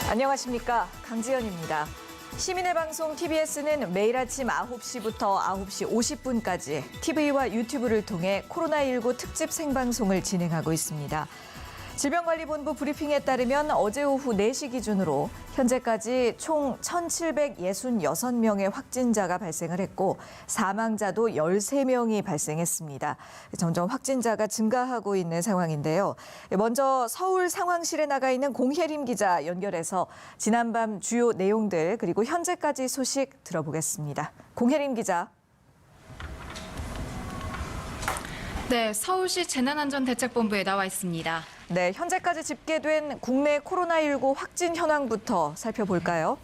안녕하십니까. 강지연입니다. 시민의 방송 TBS는 매일 아침 9시부터 9시 50분까지 TV와 유튜브를 통해 코로나19 특집 생방송을 진행하고 있습니다. 질병관리본부 브리핑에 따르면 어제 오후 4시 기준으로 현재까지 총 1,766명의 확진자가 발생을 했고 사망자도 13명이 발생했습니다. 점점 확진자가 증가하고 있는 상황인데요. 먼저 서울 상황실에 나가 있는 공혜림 기자 연결해서 지난밤 주요 내용들 그리고 현재까지 소식 들어보겠습니다. 공혜림 기자. 네, 서울시 재난안전대책본부에 나와 있습니다. 네, 현재까지 집계된 국내 코로나19 확진 현황부터 살펴볼까요?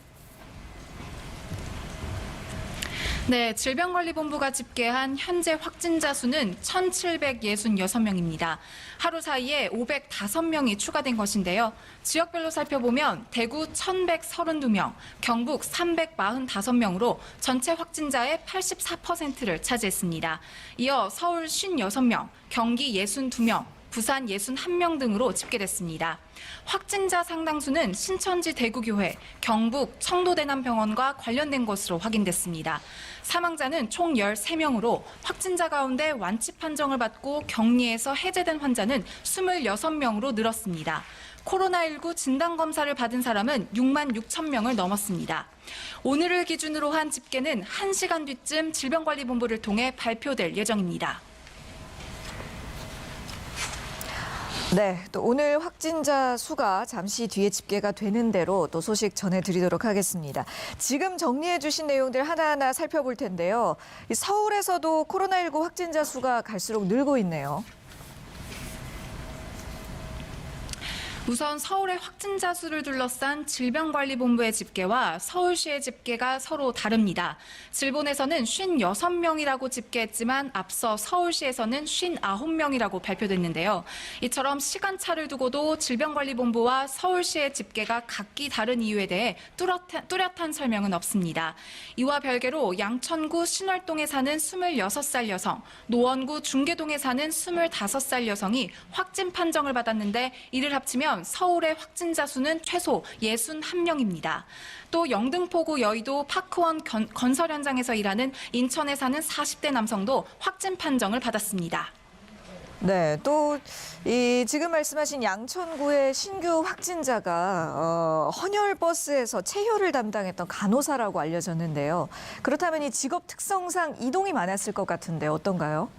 네, 질병관리본부가 집계한 현재 확진자 수는 1,766명입니다. 하루 사이에 505명이 추가된 것인데요. 지역별로 살펴보면 대구 1,132명, 경북 345명으로 전체 확진자의 84%를 차지했습니다. 이어 서울 56명, 경기 62명, 부산 61명 등으로 집계됐습니다. 확진자 상당수는 신천지 대구교회, 경북 청도대남병원과 관련된 것으로 확인됐습니다. 사망자는 총 13명으로 확진자 가운데 완치 판정을 받고 격리에서 해제된 환자는 26명으로 늘었습니다. 코로나19 진단검사를 받은 사람은 6만 6천 명을 넘었습니다. 오늘을 기준으로 한 집계는 1시간 뒤쯤 질병관리본부를 통해 발표될 예정입니다. 네, 또 오늘 확진자 수가 잠시 뒤에 집계가 되는 대로 또 소식 전해드리도록 하겠습니다. 지금 정리해 주신 내용들 하나하나 살펴볼 텐데요. 서울에서도 코로나19 확진자 수가 갈수록 늘고 있네요. 우선 서울의 확진자 수를 둘러싼 질병관리본부의 집계와 서울시의 집계가 서로 다릅니다. 질본에서는 56명이라고 집계했지만 앞서 서울시에서는 59명이라고 발표됐는데요. 이처럼 시간차를 두고도 질병관리본부와 서울시의 집계가 각기 다른 이유에 대해 뚜렷한 설명은 없습니다. 이와 별개로 양천구 신월동에 사는 26살 여성, 노원구 중계동에 사는 25살 여성이 확진 판정을 받았는데 이를 합치면 서울의 확진자 수는 최소 61명입니다. 또 영등포구 여의도 파크원 건설 현장에서 일하는 인천에 사는 40대 남성도 확진 판정을 받았습니다. 네, 또 지금 말씀하신 양천구의 신규 확진자가 헌혈버스에서 체혈을 담당했던 간호사라고 알려졌는데요. 그렇다면 이 직업 특성상 이동이 많았을 것 같은데 어떤가요?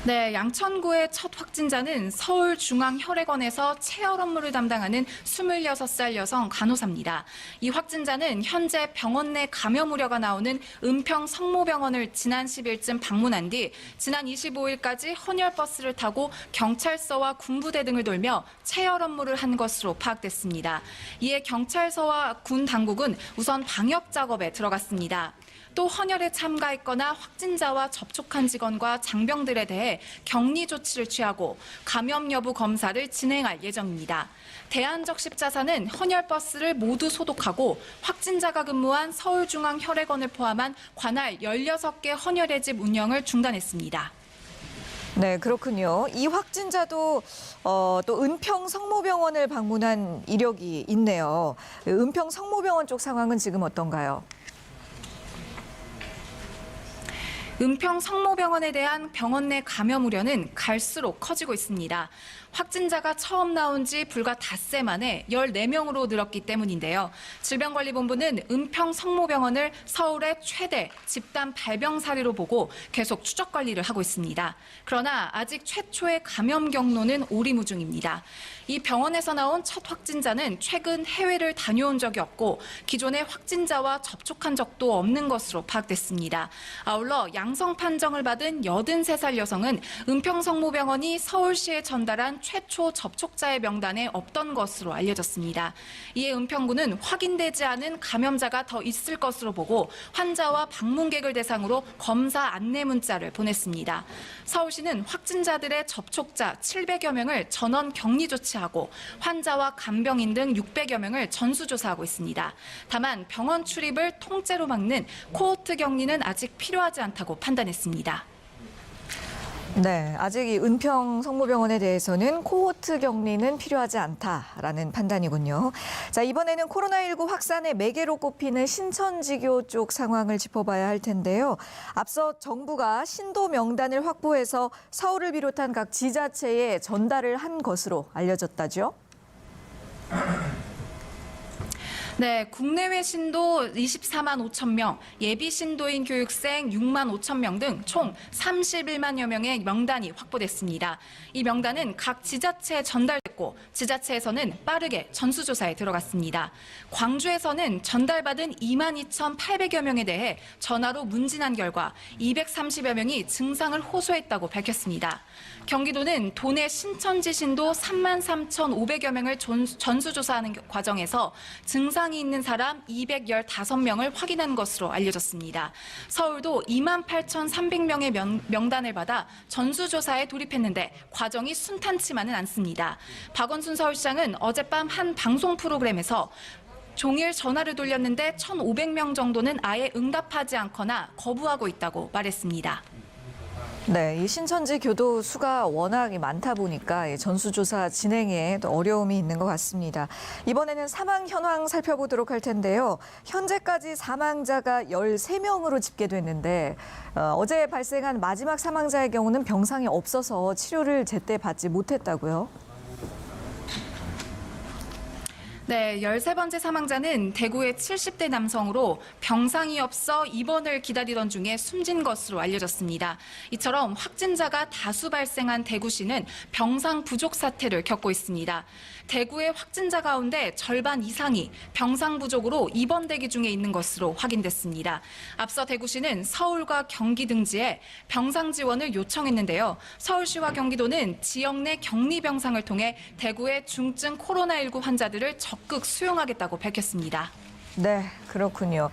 네, 양천구의 첫 확진자는 서울중앙혈액원에서 체열 업무를 담당하는 26살 여성 간호사입니다. 이 확진자는 현재 병원 내 감염 우려가 나오는 은평 성모병원을 지난 10일쯤 방문한 뒤 지난 25일까지 헌혈버스를 타고 경찰서와 군부대 등을 돌며 체열 업무를 한 것으로 파악됐습니다. 이에 경찰서와 군 당국은 우선 방역 작업에 들어갔습니다. 또 헌혈에 참가했거나 확진자와 접촉한 직원과 장병들에 대해 격리 조치를 취하고 감염 여부 검사를 진행할 예정입니다. 대한적십자사는 헌혈버스를 모두 소독하고 확진자가 근무한 서울중앙혈액원을 포함한 관할 16개 헌혈의 집 운영을 중단했습니다. 네, 그렇군요. 이 확진자도 또 은평 성모병원을 방문한 이력이 있네요. 은평 성모병원 쪽 상황은 지금 어떤가요? 은평 성모병원에 대한 병원 내 감염 우려는 갈수록 커지고 있습니다. 확진자가 처음 나온 지 불과 닷새 만에 14명으로 늘었기 때문인데요. 질병관리본부는 은평 성모병원을 서울의 최대 집단 발병 사례로 보고 계속 추적 관리를 하고 있습니다. 그러나 아직 최초의 감염 경로는 오리무중입니다. 이 병원에서 나온 첫 확진자는 최근 해외를 다녀온 적이 없고 기존의 확진자와 접촉한 적도 없는 것으로 파악됐습니다. 아울러 양성 판정을 받은 83살 여성은 은평 성모병원이 서울시에 전달한 최초 접촉자의 명단에 없던 것으로 알려졌습니다. 이에 은평구는 확인되지 않은 감염자가 더 있을 것으로 보고 환자와 방문객을 대상으로 검사 안내 문자를 보냈습니다. 서울시는 확진자들의 접촉자 700여 명을 전원 격리 조치하고 환자와 간병인 등 600여 명을 전수조사하고 있습니다. 다만 병원 출입을 통째로 막는 코호트 격리는 아직 필요하지 않다고 판단했습니다. 네, 아직 이 은평 성모병원에 대해서는 코호트 격리는 필요하지 않다라는 판단이군요. 자, 이번에는 코로나19 확산의 매개로 꼽히는 신천지교 쪽 상황을 짚어봐야 할 텐데요. 앞서 정부가 신도 명단을 확보해서 서울을 비롯한 각 지자체에 전달을 한 것으로 알려졌다죠. 네, 국내외 신도 24만 5천 명, 예비 신도인 교육생 6만 5천 명 등 총 31만여 명의 명단이 확보됐습니다. 이 명단은 각 지자체에 전달됐고 지자체에서는 빠르게 전수조사에 들어갔습니다. 광주에서는 전달받은 2만 2,800여 명에 대해 전화로 문진한 결과 230여 명이 증상을 호소했다고 밝혔습니다. 경기도는 도내 신천지 신도 3만 3,500여 명을 전수조사하는 과정에서 증상이 있는 사람 215명을 확인한 것으로 알려졌습니다. 서울도 2만 8,300명의 명단을 받아 전수조사에 돌입했는데 과정이 순탄치만은 않습니다. 박원순 서울시장은 어젯밤 한 방송 프로그램에서 종일 전화를 돌렸는데 1,500명 정도는 아예 응답하지 않거나 거부하고 있다고 말했습니다. 네, 이 신천지 교도 수가 워낙 많다 보니까 전수조사 진행에 또 어려움이 있는 것 같습니다. 이번에는 사망 현황 살펴보도록 할 텐데요. 현재까지 사망자가 13명으로 집계됐는데 어제 발생한 마지막 사망자의 경우는 병상이 없어서 치료를 제때 받지 못했다고요. 네, 13번째 사망자는 대구의 70대 남성으로 병상이 없어 입원을 기다리던 중에 숨진 것으로 알려졌습니다. 이처럼 확진자가 다수 발생한 대구시는 병상 부족 사태를 겪고 있습니다. 대구의 확진자 가운데 절반 이상이 병상 부족으로 입원 대기 중에 있는 것으로 확인됐습니다. 앞서 대구시는 서울과 경기 등지에 병상 지원을 요청했는데요. 서울시와 경기도는 지역 내 격리 병상을 통해 대구의 중증 코로나19 환자들을 적극 수용하겠다고 밝혔습니다. 네, 그렇군요.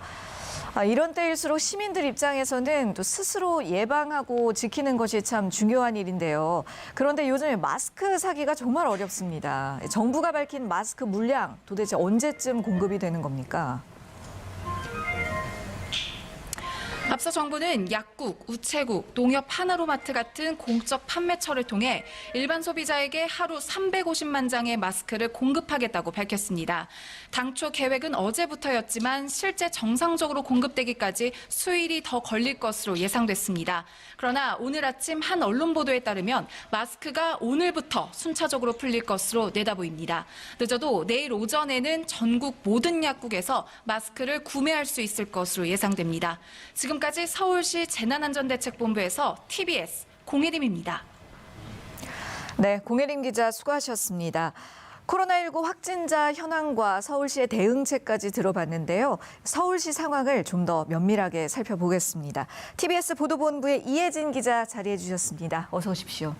이런 때일수록 시민들 입장에서는 또 스스로 예방하고 지키는 것이 참 중요한 일인데요. 그런데 요즘에 마스크 사기가 정말 어렵습니다. 정부가 밝힌 마스크 물량 도대체 언제쯤 공급이 되는 겁니까? 앞서 정부는 약국, 우체국, 농협 하나로마트 같은 공적 판매처를 통해 일반 소비자에게 하루 350만 장의 마스크를 공급하겠다고 밝혔습니다. 당초 계획은 어제부터였지만 실제 정상적으로 공급되기까지 수일이 더 걸릴 것으로 예상됐습니다. 그러나 오늘 아침 한 언론 보도에 따르면 마스크가 오늘부터 순차적으로 풀릴 것으로 내다보입니다. 늦어도 내일 오전에는 전국 모든 약국에서 마스크를 구매할 수 있을 것으로 예상됩니다. 지금까지 서울시 재난안전대책본부에서 TBS 공혜림입니다. 네, 공혜림 기자 수고하셨습니다. 코로나19 확진자 현황과 서울시의 대응책까지 들어봤는데요. 서울시 상황을 좀 더 면밀하게 살펴보겠습니다. TBS 보도본부의 이혜진 기자 자리해 주셨습니다. 어서 오십시오.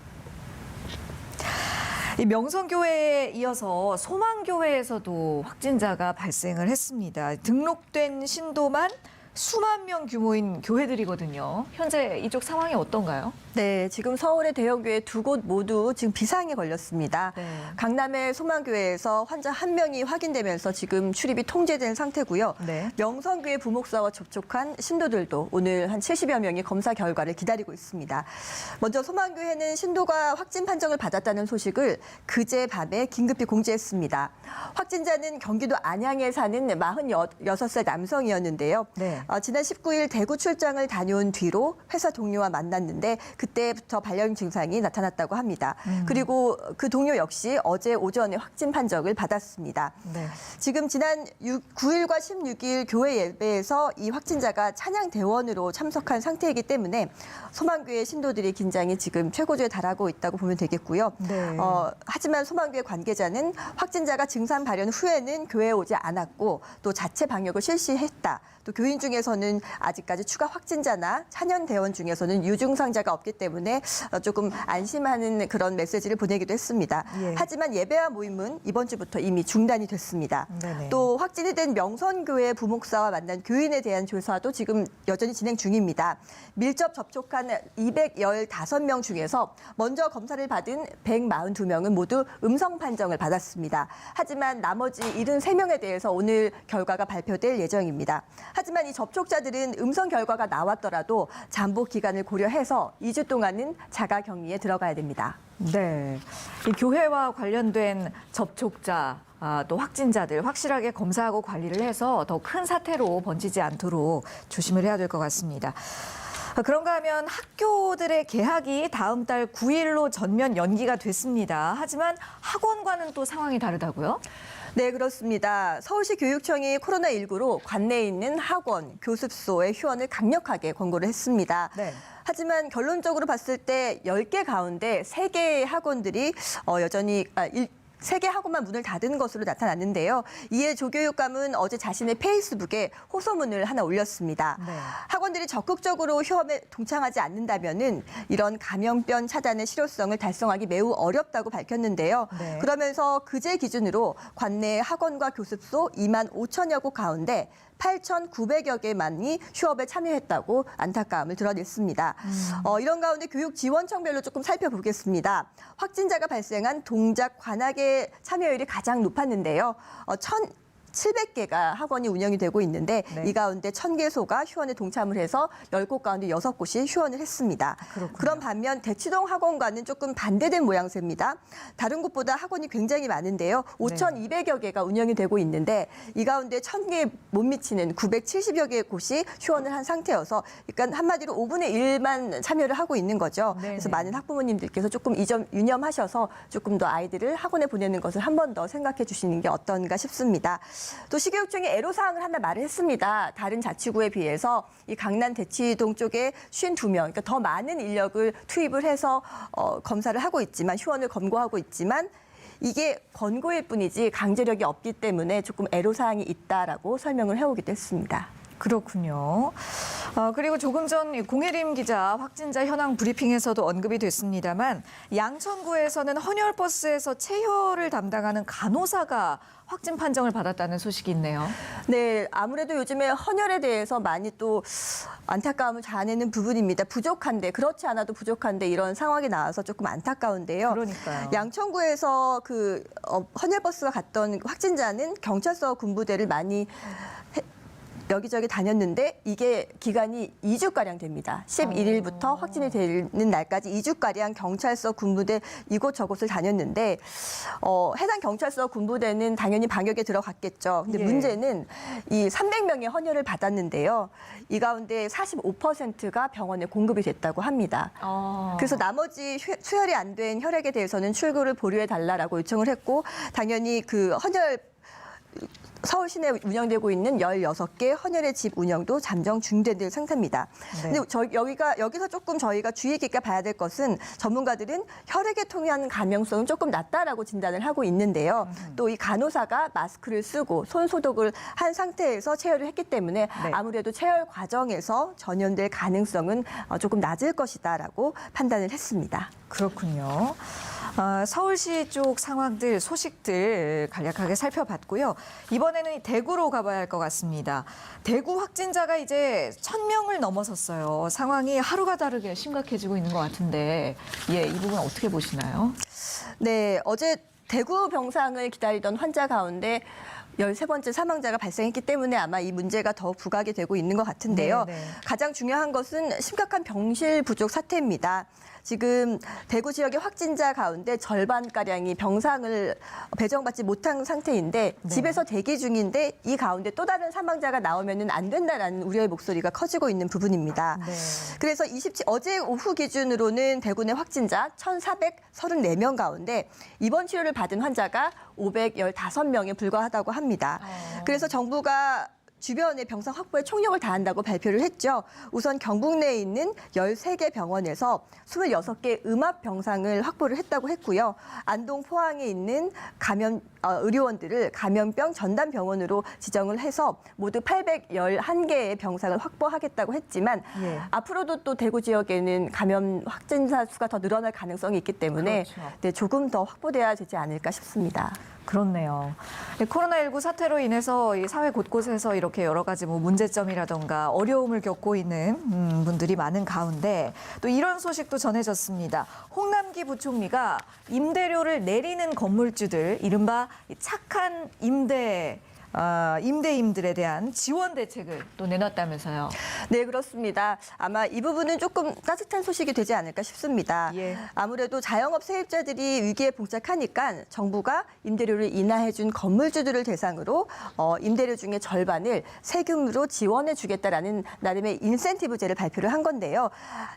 이 명성교회에 이어서 소망교회에서도 확진자가 발생을 했습니다. 등록된 신도만 수만 명 규모인 교회들이거든요. 현재 이쪽 상황이 어떤가요? 네, 지금 서울의 대형교회 두 곳 모두 지금 비상에 걸렸습니다. 네. 강남의 소망교회에서 환자 한 명이 확인되면서 지금 출입이 통제된 상태고요. 네. 명성교회 부목사와 접촉한 신도들도 오늘 한 70여 명이 검사 결과를 기다리고 있습니다. 먼저 소망교회는 신도가 확진 판정을 받았다는 소식을 그제 밤에 긴급히 공지했습니다. 확진자는 경기도 안양에 사는 46살 남성이었는데요. 네. 지난 19일 대구 출장을 다녀온 뒤로 회사 동료와 만났는데 그때부터 발열 증상이 나타났다고 합니다. 그리고 그 동료 역시 어제 오전에 확진 판정을 받았습니다. 네. 지금 지난 9일과 16일 교회 예배에서 이 확진자가 찬양 대원으로 참석한 상태이기 때문에 소망교회 신도들의 긴장이 지금 최고조에 달하고 있다고 보면 되겠고요. 네. 하지만 소망교회 관계자는 확진자가 증상 발현 후에는 교회에 오지 않았고 또 자체 방역을 실시했다. 또 교인 중에서는 아직까지 추가 확진자나 찬양 대원 중에서는 유증상자가 없기 때문에 조금 안심하는 그런 메시지를 보내기도 했습니다. 예. 하지만 예배와 모임은 이번 주부터 이미 중단이 됐습니다. 네네. 또 확진이 된 명선교회 부목사와 만난 교인에 대한 조사도 지금 여전히 진행 중입니다. 밀접 접촉한 215명 중에서 먼저 검사를 받은 142명은 모두 음성 판정을 받았습니다. 하지만 나머지 73명에 대해서 오늘 결과가 발표될 예정입니다. 하지만 이 접촉자들은 음성 결과가 나왔더라도 잠복 기간을 고려해서 2주 동안은 자가 격리에 들어가야 됩니다. 네. 이 교회와 관련된 접촉자, 또 확진자들 확실하게 검사하고 관리를 해서 더 큰 사태로 번지지 않도록 조심을 해야 될 것 같습니다. 그런가 하면 학교들의 개학이 다음 달 9일로 전면 연기가 됐습니다. 하지만 학원과는 또 상황이 다르다고요? 네, 그렇습니다. 서울시 교육청이 코로나19로 관내에 있는 학원, 교습소의 휴원을 강력하게 권고를 했습니다. 네. 하지만 결론적으로 봤을 때 10개 가운데 3개의 학원들이 여전히 3개 학원만 문을 닫은 것으로 나타났는데요. 이에 조교육감은 어제 자신의 페이스북에 호소문을 하나 올렸습니다. 네. 학원들이 적극적으로 휴업에 동참하지 않는다면은 이런 감염병 차단의 실효성을 달성하기 매우 어렵다고 밝혔는데요. 네. 그러면서 그제 기준으로 관내 학원과 교습소 2만 5천여 곳 가운데 8,900여 개만이 휴업에 참여했다고 안타까움을 드러냈습니다. 이런 가운데 교육지원청별로 조금 살펴보겠습니다. 확진자가 발생한 동작 관악의 참여율이 가장 높았는데요. 1,700개가 학원이 운영이 되고 있는데 네. 이 가운데 1,000개소가 휴원에 동참을 해서 10곳 가운데 6곳이 휴원을 했습니다. 그렇군요. 그런 반면 대치동 학원과는 조금 반대된 모양새입니다. 다른 곳보다 학원이 굉장히 많은데요. 5,200여 개가 운영이 되고 있는데 이 가운데 1,000개에 못 미치는 970여 개의 곳이 휴원을 한 상태여서 그러니까 한마디로 5분의 1만 참여를 하고 있는 거죠. 네네. 그래서 많은 학부모님들께서 조금 이 점 유념하셔서 조금 더 아이들을 학원에 보내는 것을 한 번 더 생각해 주시는 게 어떤가 싶습니다. 또 시교육청이 애로사항을 하나 말을 했습니다. 다른 자치구에 비해서 이 강남 대치동 쪽에 52명, 그러니까 더 많은 인력을 투입을 해서 검사를 하고 있지만 휴원을 권고하고 있지만 이게 권고일 뿐이지 강제력이 없기 때문에 조금 애로사항이 있다라고 설명을 해오기도 했습니다. 그렇군요. 그리고 조금 전 공혜림 기자 확진자 현황 브리핑에서도 언급이 됐습니다만 양천구에서는 헌혈버스에서 체혈을 담당하는 간호사가 확진 판정을 받았다는 소식이 있네요. 네, 아무래도 요즘에 헌혈에 대해서 많이 또 안타까움을 자아내는 부분입니다. 부족한데, 그렇지 않아도 부족한데 이런 상황이 나와서 조금 안타까운데요. 그러니까요. 양천구에서 헌혈버스가 갔던 확진자는 경찰서 군부대를 많이 여기저기 다녔는데 이게 기간이 2주가량 됩니다. 11일부터 확진이 되는 날까지 2주가량 경찰서 군부대 이곳저곳을 다녔는데 해당 경찰서 군부대는 당연히 방역에 들어갔겠죠. 근데 예. 문제는 이 300명의 헌혈을 받았는데요. 이 가운데 45%가 병원에 공급이 됐다고 합니다. 그래서 나머지 수혈이 안 된 혈액에 대해서는 출구를 보류해달라고 요청을 했고 당연히 그 헌혈 서울 시내에 운영되고 있는 16개 헌혈의 집 운영도 잠정 중단될 상태입니다. 네. 근데 여기서 조금 저희가 주의 깊게 봐야 될 것은 전문가들은 혈액에 통한 감염성은 조금 낮다라고 진단을 하고 있는데요. 또 이 간호사가 마스크를 쓰고 손 소독을 한 상태에서 체혈을 했기 때문에 네. 아무래도 체혈 과정에서 전염될 가능성은 조금 낮을 것이다라고 판단을 했습니다. 그렇군요. 서울시 쪽 상황들, 소식들 간략하게 살펴봤고요. 이번에는 대구로 가봐야 할 것 같습니다. 대구 확진자가 이제 1,000명을 넘어섰어요. 상황이 하루가 다르게 심각해지고 있는 것 같은데, 이 부분 어떻게 보시나요? 네, 어제 대구 병상을 기다리던 환자 가운데 13번째 사망자가 발생했기 때문에 아마 이 문제가 더 부각이 되고 있는 것 같은데요. 네. 가장 중요한 것은 심각한 병실 부족 사태입니다. 지금 대구 지역의 확진자 가운데 절반가량이 병상을 배정받지 못한 상태인데 네. 집에서 대기 중인데 이 가운데 또 다른 사망자가 나오면 안 된다라는 우려의 목소리가 커지고 있는 부분입니다. 네. 그래서 어제 오후 기준으로는 대구 내 확진자 1,434명 가운데 입원 치료를 받은 환자가 515명에 불과하다고 합니다. 그래서 정부가 주변의 병상 확보에 총력을 다한다고 발표를 했죠. 우선 경북 내에 있는 13개 병원에서 26개 음압 병상을 확보를 했다고 했고요. 안동, 포항에 있는 의료원들을 감염병 전담 병원으로 지정을 해서 모두 811개의 병상을 확보하겠다고 했지만 예. 앞으로도 또 대구 지역에는 감염 확진자 수가 더 늘어날 가능성이 있기 때문에 그렇죠. 네, 조금 더 확보돼야 되지 않을까 싶습니다. 그렇네요. 코로나19 사태로 인해서 이 사회 곳곳에서 이렇게 여러 가지 문제점이라던가 어려움을 겪고 있는 분들이 많은 가운데 또 이런 소식도 전해졌습니다. 홍남기 부총리가 임대료를 내리는 건물주들, 이른바 착한 임대 임대인들에 대한 지원 대책을 또 내놨다면서요. 네, 그렇습니다. 아마 이 부분은 조금 따뜻한 소식이 되지 않을까 싶습니다. 예. 아무래도 자영업 세입자들이 위기에 봉착하니까 정부가 임대료를 인하해준 건물주들을 대상으로 임대료 중에 절반을 세금으로 지원해주겠다라는 나름의 인센티브제를 발표를 한 건데요.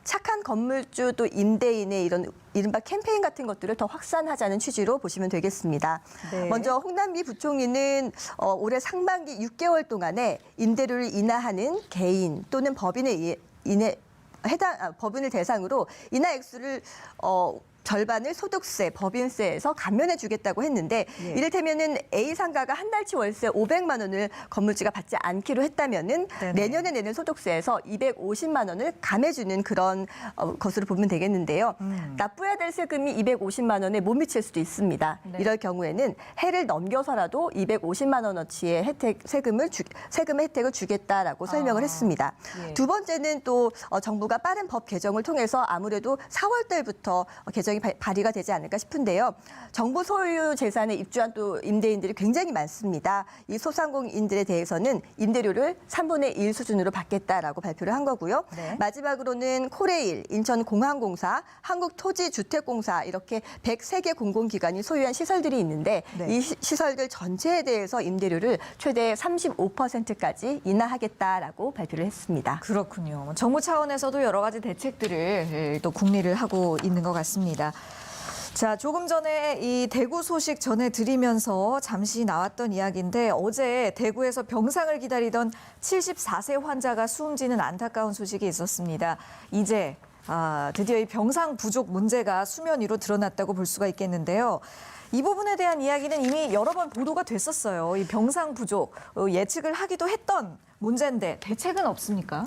착한 건물주 또 임대인의 이런 이른바 캠페인 같은 것들을 더 확산하자는 취지로 보시면 되겠습니다. 네. 먼저 홍남기 부총리는 올해 상반기 6개월 동안에 임대료를 인하하는 개인 또는 법인을 대상으로 인하 액수를 절반을 소득세, 법인세에서 감면해 주겠다고 했는데 예. 이를테면은 A 상가가 한 달치 월세 500만 원을 건물주가 받지 않기로 했다면은 네네. 내년에 내는 소득세에서 250만 원을 감해주는 그런 것으로 보면 되겠는데요. 납부해야 될 세금이 250만 원에 못 미칠 수도 있습니다. 네. 이럴 경우에는 해를 넘겨서라도 250만 원어치의 세금의 혜택을 주겠다라고 설명을 했습니다. 예. 두 번째는 또 정부가 빠른 법 개정을 통해서 아무래도 4월 달부터 개정이 발의가 되지 않을까 싶은데요. 정부 소유 재산에 입주한 또 임대인들이 굉장히 많습니다. 이 소상공인들에 대해서는 임대료를 3분의 1 수준으로 받겠다라고 발표를 한 거고요. 네. 마지막으로는 코레일, 인천공항공사, 한국토지주택공사 이렇게 103개 공공기관이 소유한 시설들이 있는데 네. 이 시설들 전체에 대해서 임대료를 최대 35%까지 인하하겠다라고 발표를 했습니다. 그렇군요. 정부 차원에서도 여러 가지 대책들을 또 궁리를 하고 있는 것 같습니다. 자, 조금 전에 이 대구 소식 전해드리면서 잠시 나왔던 이야기인데 어제 대구에서 병상을 기다리던 74세 환자가 숨지는 안타까운 소식이 있었습니다. 이제 드디어 이 병상 부족 문제가 수면 위로 드러났다고 볼 수가 있겠는데요. 이 부분에 대한 이야기는 이미 여러 번 보도가 됐었어요. 이 병상 부족 예측을 하기도 했던 문제인데 대책은 없습니까?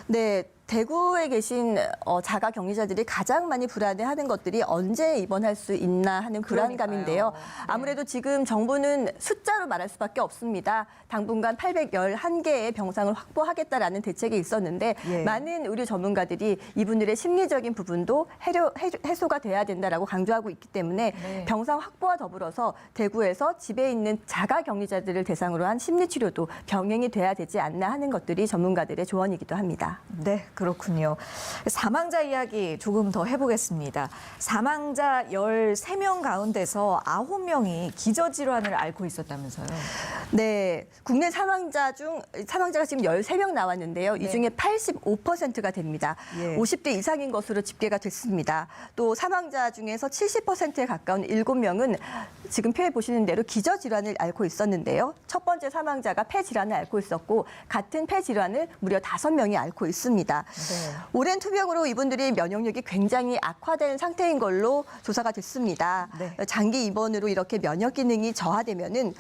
네. 대구에 계신 자가 격리자들이 가장 많이 불안해하는 것들이 언제 입원할 수 있나 하는 불안감인데요. 그러니까요. 네. 아무래도 지금 정부는 숫자로 말할 수밖에 없습니다. 당분간 811개의 병상을 확보하겠다라는 대책이 있었는데 예. 많은 의료 전문가들이 이분들의 심리적인 부분도 해소가 돼야 된다라고 강조하고 있기 때문에 네. 병상 확보와 더불어서 대구에서 집에 있는 자가 격리자들을 대상으로 한 심리치료도 병행이 돼야 되지 않나 하는 것들이 전문가들의 조언이기도 합니다. 네, 그렇군요. 사망자 이야기 조금 더 해보겠습니다. 사망자 13명 가운데서 9명이 기저질환을 앓고 있었다면서요. 네, 국내 사망자가 지금 13명 나왔는데요. 이 네. 중에 85%가 됩니다. 예. 50대 이상인 것으로 집계가 됐습니다. 또 사망자 중에서 70%에 가까운 7명은 지금 표에 보시는 대로 기저질환을 앓고 있었는데요. 첫 번째 사망자가 폐질환을 앓고 있었고 같은 폐질환을 무려 5명이 앓고 있습니다. 네. 오랜 투병으로 이분들이 면역력이 굉장히 악화된 상태인 걸로 조사가 됐습니다. 네. 장기 입원으로 이렇게 면역 기능이 저하되면은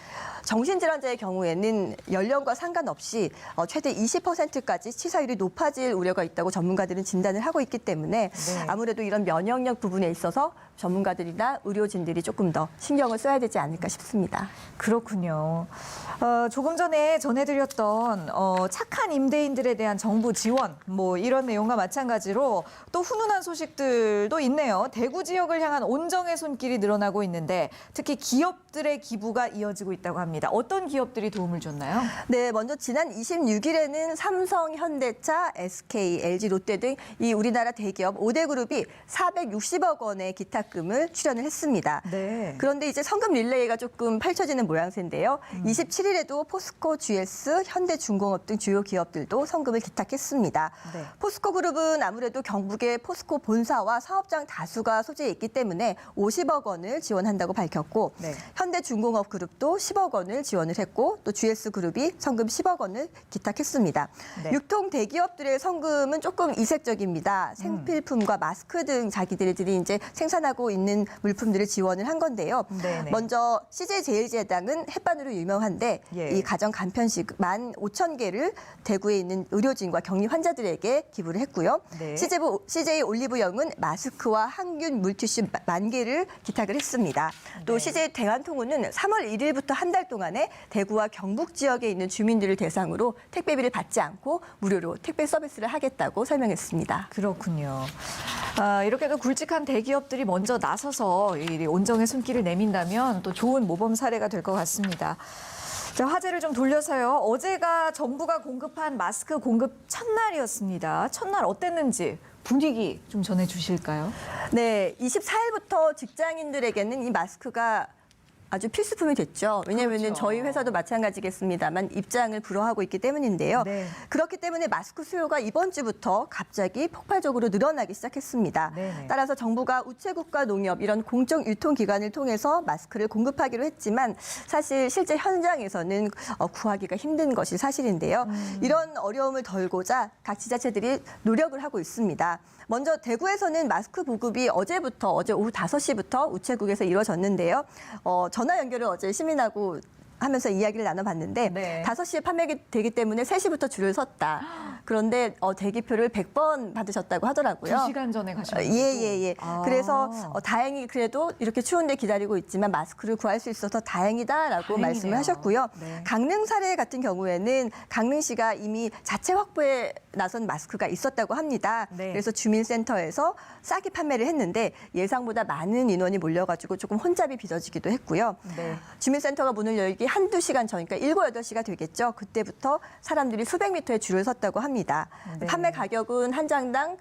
정신질환자의 경우에는 연령과 상관없이 최대 20%까지 치사율이 높아질 우려가 있다고 전문가들은 진단을 하고 있기 때문에 네. 아무래도 이런 면역력 부분에 있어서 전문가들이나 의료진들이 조금 더 신경을 써야 되지 않을까 싶습니다. 그렇군요. 조금 전에 전해드렸던 착한 임대인들에 대한 정부 지원 뭐 이런 내용과 마찬가지로 또 훈훈한 소식들도 있네요. 대구 지역을 향한 온정의 손길이 늘어나고 있는데 특히 기업들의 기부가 이어지고 있다고 합니다. 어떤 기업들이 도움을 줬나요? 네, 먼저 지난 26일에는 삼성, 현대차, SK, LG, 롯데 등 이 우리나라 대기업 5대 그룹이 460억 원의 기탁금을 출연을 했습니다. 네. 그런데 이제 성금 릴레이가 조금 펼쳐지는 모양새인데요. 27일에도 포스코, GS, 현대중공업 등 주요 기업들도 성금을 기탁했습니다. 네. 포스코 그룹은 아무래도 경북의 포스코 본사와 사업장 다수가 소재에 있기 때문에 50억 원을 지원한다고 밝혔고 네. 현대중공업 그룹도 10억 원을 지원을 했고 또 GS 그룹이 성금 10억 원을 기탁했습니다. 네. 유통 대기업들의 성금은 조금 이색적입니다. 생필품과 마스크 등 자기들이 이제 생산하고 있는 물품들을 지원을 한 건데요. 네네. 먼저 CJ제일제당은 햇반으로 유명한데 예. 이 가정 간편식 15,000개를 대구에 있는 의료진과 격리 환자들에게 기부를 했고요. 네. CJ 올리브영은 마스크와 항균 물티슈 10,000개를 기탁을 했습니다. 또 네. CJ 대한통운은 3월 1일부터 한 달 동안에 대구와 경북 지역에 있는 주민들을 대상으로 택배비를 받지 않고 무료로 택배 서비스를 하겠다고 설명했습니다. 그렇군요. 이렇게 또 굵직한 대기업들이 먼저 나서서 이 온정의 손길을 내민다면 또 좋은 모범 사례가 될 것 같습니다. 자, 화제를 좀 돌려서요. 어제가 정부가 공급한 마스크 공급 첫날이었습니다. 첫날 어땠는지 분위기 좀 전해주실까요? 네, 24일부터 직장인들에게는 이 마스크가 아주 필수품이 됐죠. 왜냐하면 그렇죠. 저희 회사도 마찬가지겠습니다만 입장을 불허하고 있기 때문인데요. 네. 그렇기 때문에 마스크 수요가 이번 주부터 갑자기 폭발적으로 늘어나기 시작했습니다. 네네. 따라서 정부가 우체국과 농협 이런 공적 유통기관을 통해서 마스크를 공급하기로 했지만 사실 실제 현장에서는 구하기가 힘든 것이 사실인데요. 이런 어려움을 덜고자 각 지자체들이 노력을 하고 있습니다. 먼저 대구에서는 마스크 보급이 어제 오후 5시부터 우체국에서 이루어졌는데요. 전화 연결을 어제 시민하고 하면서 이야기를 나눠봤는데 네. 5시에 판매가 되기 때문에 3시부터 줄을 섰다. 그런데 대기표를 100번 받으셨다고 하더라고요. 2시간 전에 가셨어요. 예. 아. 그래서 다행히 그래도 이렇게 추운데 기다리고 있지만 마스크를 구할 수 있어서 다행이다라고 다행이네요. 말씀을 하셨고요. 네. 강릉 사례 같은 경우에는 강릉시가 이미 자체 확보에 나선 마스크가 있었다고 합니다. 네. 그래서 주민센터에서 싸게 판매를 했는데 예상보다 많은 인원이 몰려가지고 조금 혼잡이 빚어지기도 했고요. 네. 주민센터가 문을 열기 한두 시간 전, 그러니까 7, 8시가 되겠죠. 그때부터 사람들이 수백 미터의 줄을 섰다고 합니다. 네. 판매 가격은 한 장당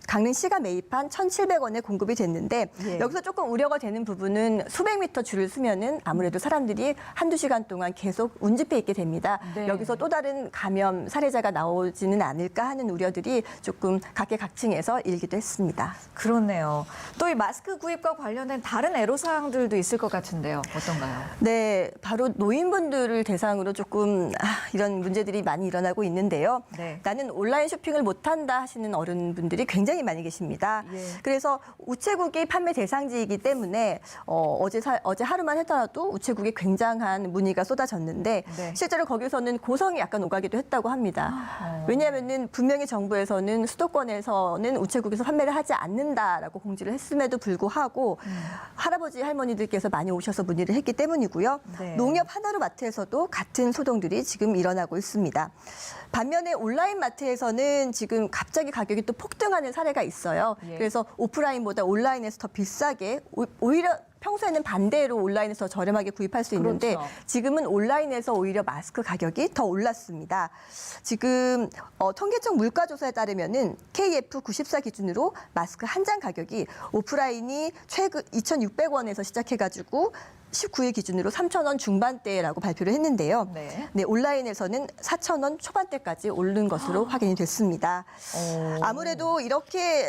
강릉시가 매입한 1,700원에 공급이 됐는데 예. 여기서 조금 우려가 되는 부분은 수백 미터 줄을 서면은 아무래도 사람들이 한두 시간 동안 계속 운집해 있게 됩니다. 네. 여기서 또 다른 감염 사례자가 나오지는 않을까 하는 우려들이 조금 각계각층에서 일기도 했습니다. 그렇네요. 또 이 마스크 구입과 관련된 다른 애로사항들도 있을 것 같은데요. 어떤가요? 네, 바로 노인분들을 대상으로 조금 이런 문제들이 많이 일어나고 있는데요. 네. 나는 온라인 쇼핑을 못한다 하시는 어른분들이 굉장히 많이 계십니다. 예. 그래서 우체국이 판매 대상지이기 때문에 어제 하루만 하더라도 우체국에 굉장한 문의가 쏟아졌는데 네. 실제로 거기서는 고성이 약간 오가기도 했다고 합니다. 왜냐하면은 분명히 정부에서는 수도권에서는 우체국에서 판매를 하지 않는다라고 공지를 했음에도 불구하고 할아버지 할머니들께서 많이 오셔서 문의를 했기 때문이고요. 네. 농협 하나로마트에서도 같은 소동들이 지금 일어나고 있습니다. 반면에 온라인 마트에서는 지금 갑자기 가격이 또 폭등하는 사례가 있어요. 예. 그래서 오프라인보다 온라인에서 더 비싸게 오히려 평소에는 반대로 온라인에서 저렴하게 구입할 수 있는데 그렇죠. 지금은 온라인에서 오히려 마스크 가격이 더 올랐습니다. 지금 통계청 물가조사에 따르면은 KF94 기준으로 마스크 한 장 가격이 오프라인이 최근 2,600원에서 시작해가지고 19일 기준으로 3,000원 중반대라고 발표를 했는데요. 네. 온라인에서는 4,000원 초반대까지 오른 것으로 확인이 됐습니다. 아무래도 이렇게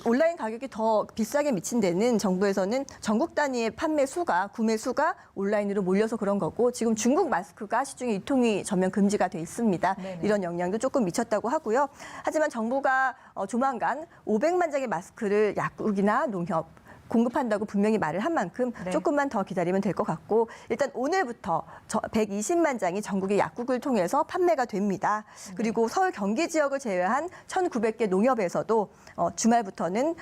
온라인 가격이 더 비싸게 미친 데는 정부에서는 전국 단위의 판매 수가, 구매 수가 온라인으로 몰려서 그런 거고 지금 중국 마스크가 시중에 유통이 전면 금지가 돼 있습니다. 네네. 이런 영향도 조금 미쳤다고 하고요. 하지만 정부가 조만간 500만 장의 마스크를 약국이나 농협 공급한다고 분명히 말을 한 만큼 네. 조금만 더 기다리면 될 것 같고 일단 오늘부터 120만 장이 전국의 약국을 통해서 판매가 됩니다. 그리고 서울 경기 지역을 제외한 1,900개 농협에서도 주말부터는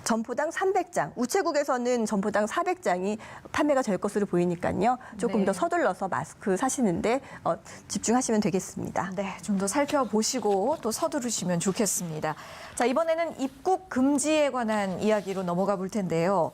점포당 300장, 우체국에서는 점포당 400장이 판매가 될 것으로 보이니까요. 조금 네. 더 서둘러서 마스크 사시는데 집중하시면 되겠습니다. 네, 좀 더 살펴보시고 또 서두르시면 좋겠습니다. 자, 이번에는 입국 금지에 관한 이야기로 넘어가 볼 텐데요.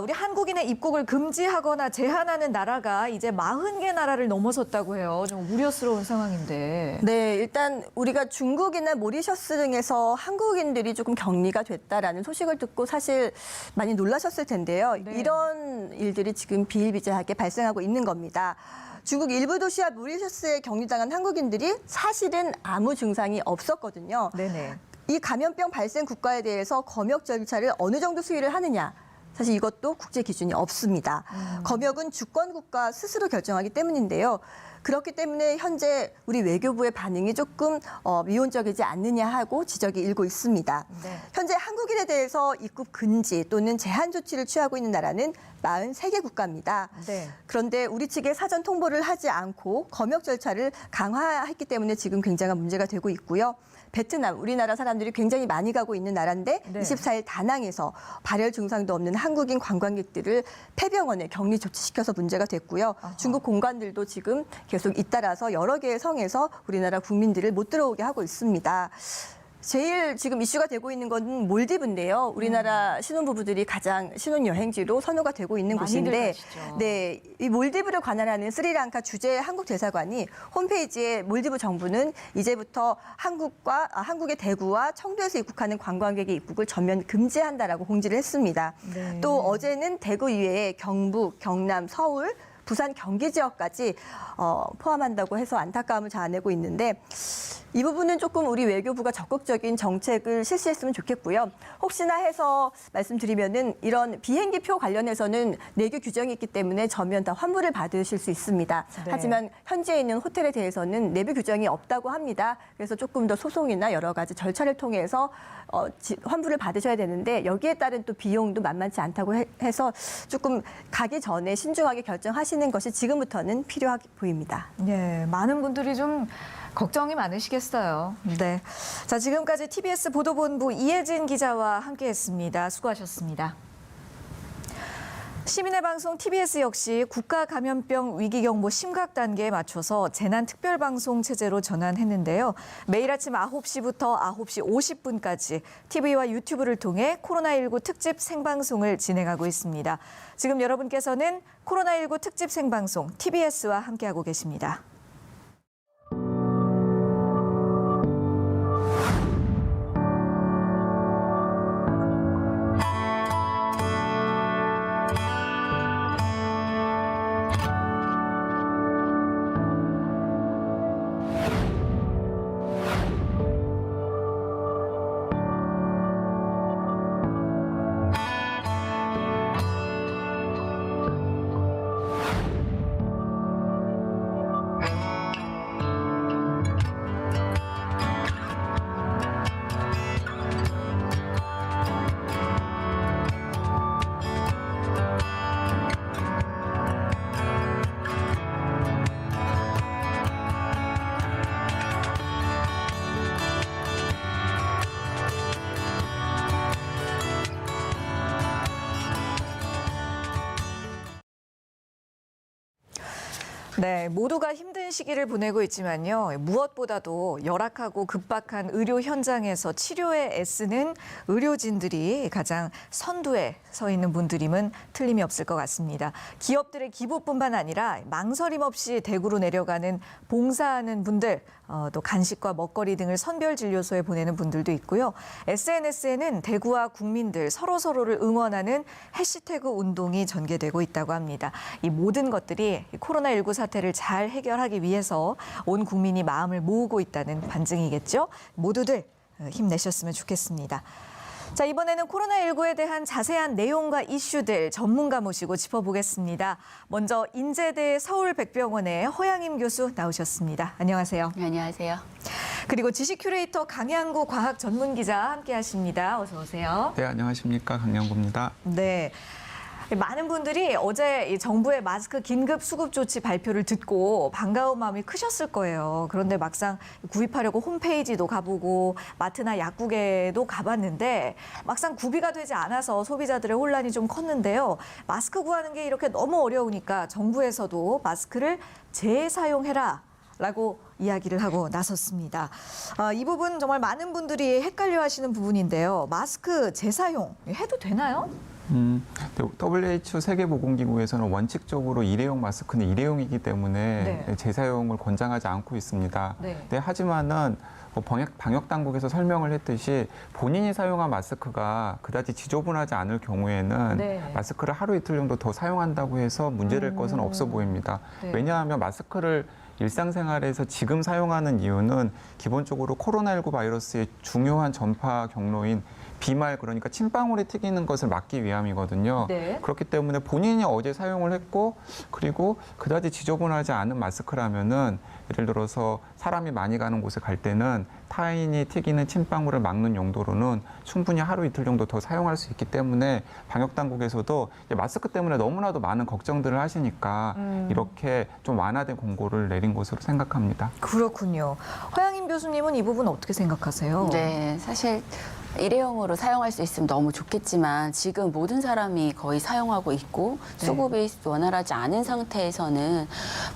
우리 한국인의 입국을 금지하거나 제한하는 나라가 이제 40개 나라를 넘어섰다고 해요. 좀 우려스러운 상황인데. 네, 일단 우리가 중국이나 모리셔스 등에서 한국인들이 조금 격리가 됐다라는 소식을 듣고 사실 많이 놀라셨을 텐데요. 네. 이런 일들이 지금 비일비재하게 발생하고 있는 겁니다. 중국 일부 도시와 모리셔스에 격리당한 한국인들이 사실은 아무 증상이 없었거든요. 네네. 이 감염병 발생 국가에 대해서 검역 절차를 어느 정도 수위를 하느냐. 사실 이것도 국제 기준이 없습니다. 검역은 주권 국가 스스로 결정하기 때문인데요. 그렇기 때문에 현재 우리 외교부의 반응이 조금 미온적이지 않느냐 하고 지적이 일고 있습니다. 네. 현재 한국인에 대해서 입국 금지 또는 제한 조치를 취하고 있는 나라는 43개 국가입니다. 네. 그런데 우리 측에 사전 통보를 하지 않고 검역 절차를 강화했기 때문에 지금 굉장한 문제가 되고 있고요. 베트남, 우리나라 사람들이 굉장히 많이 가고 있는 나라인데 네. 24일 다낭에서 발열 증상도 없는 한국인 관광객들을 폐병원에 격리 조치시켜서 문제가 됐고요. 아하. 중국 공관들도 지금 계속 잇따라서 여러 개의 성에서 우리나라 국민들을 못 들어오게 하고 있습니다. 제일 지금 이슈가 되고 있는 건 몰디브인데요. 우리나라 신혼부부들이 가장 신혼여행지로 선호가 되고 있는 많이들 곳인데, 가시죠. 네, 이 몰디브를 관할하는 스리랑카 주재 한국 대사관이 홈페이지에 몰디브 정부는 이제부터 한국의 대구와 청도에서 입국하는 관광객의 입국을 전면 금지한다라고 공지를 했습니다. 네. 또 어제는 대구 이외에 경북, 경남, 서울, 부산, 경기 지역까지 포함한다고 해서 안타까움을 자아내고 있는데 이 부분은 조금 우리 외교부가 적극적인 정책을 실시했으면 좋겠고요. 혹시나 해서 말씀드리면은 이런 비행기표 관련해서는 내규 규정이 있기 때문에 전면 다 환불을 받으실 수 있습니다. 네. 하지만 현지에 있는 호텔에 대해서는 내부 규정이 없다고 합니다. 그래서 조금 더 소송이나 여러 가지 절차를 통해서 환불을 받으셔야 되는데 여기에 따른 또 비용도 만만치 않다고 해서 조금 가기 전에 신중하게 결정하시는 것이 지금부터는 필요하게 보입니다. 네, 많은 분들이 좀 걱정이 많으시겠어요. 네. 자, 지금까지 TBS 보도본부 이혜진 기자와 함께했습니다. 수고하셨습니다. 시민의 방송 TBS 역시 국가 감염병 위기 경보 심각 단계에 맞춰서 재난 특별 방송 체제로 전환했는데요. 매일 아침 9시부터 9시 50분까지 TV와 유튜브를 통해 코로나19 특집 생방송을 진행하고 있습니다. 지금 여러분께서는 코로나19 특집 생방송 TBS와 함께하고 계십니다. 네, 모두가 힘든 시기를 보내고 있지만요. 무엇보다도 열악하고 급박한 의료 현장에서 치료에 애쓰는 의료진들이 가장 선두에 서 있는 분들임은 틀림이 없을 것 같습니다. 기업들의 기부뿐만 아니라 망설임 없이 대구로 내려가는 봉사하는 분들, 또 간식과 먹거리 등을 선별진료소에 보내는 분들도 있고요. SNS에는 대구와 국민들 서로서로를 응원하는 해시태그 운동이 전개되고 있다고 합니다. 이 모든 것들이 코로나19 사태를 잘 해결하기 위해서 온 국민이 마음을 모으고 있다는 반증이겠죠. 모두들 힘내셨으면 좋겠습니다. 자, 이번에는 코로나19에 대한 자세한 내용과 이슈들 전문가 모시고 짚어보겠습니다. 먼저 인제대 서울백병원의 허양임 교수 나오셨습니다. 안녕하세요. 네, 안녕하세요. 그리고 지식 큐레이터 강양구 과학 전문 기자 함께하십니다. 어서 오세요. 네, 안녕하십니까. 강양구입니다. 네. 많은 분들이 어제 이 정부의 마스크 긴급 수급 조치 발표를 듣고 반가운 마음이 크셨을 거예요. 그런데 막상 구입하려고 홈페이지도 가보고 마트나 약국에도 가봤는데 막상 구비가 되지 않아서 소비자들의 혼란이 좀 컸는데요. 마스크 구하는 게 이렇게 너무 어려우니까 정부에서도 마스크를 재사용해라 라고 이야기를 하고 나섰습니다. 이 부분 정말 많은 분들이 헷갈려하시는 부분인데요. 마스크 재사용 해도 되나요? WHO 세계보건기구에서는 원칙적으로 일회용 마스크는 일회용이기 때문에 네. 재사용을 권장하지 않고 있습니다. 네. 네, 하지만은 방역 당국에서 설명을 했듯이 본인이 사용한 마스크가 그다지 지저분하지 않을 경우에는 네. 마스크를 하루 이틀 정도 더 사용한다고 해서 문제될 것은 없어 보입니다. 네. 왜냐하면 마스크를 일상생활에서 지금 사용하는 이유는 기본적으로 코로나19 바이러스의 중요한 전파 경로인 비말, 그러니까 침방울이 튀기는 것을 막기 위함이거든요. 네. 그렇기 때문에 본인이 어제 사용을 했고 그리고 그다지 지저분하지 않은 마스크라면은 예를 들어서 사람이 많이 가는 곳에 갈 때는 타인이 튀기는 침방울을 막는 용도로는 충분히 하루 이틀 정도 더 사용할 수 있기 때문에 방역당국에서도 마스크 때문에 너무나도 많은 걱정들을 하시니까 이렇게 좀 완화된 공고를 내린 것으로 생각합니다. 그렇군요. 허양임 교수님은 이 부분 어떻게 생각하세요? 네, 사실 일회용으로 사용할 수 있으면 너무 좋겠지만 지금 모든 사람이 거의 사용하고 있고 네. 수급이 원활하지 않은 상태에서는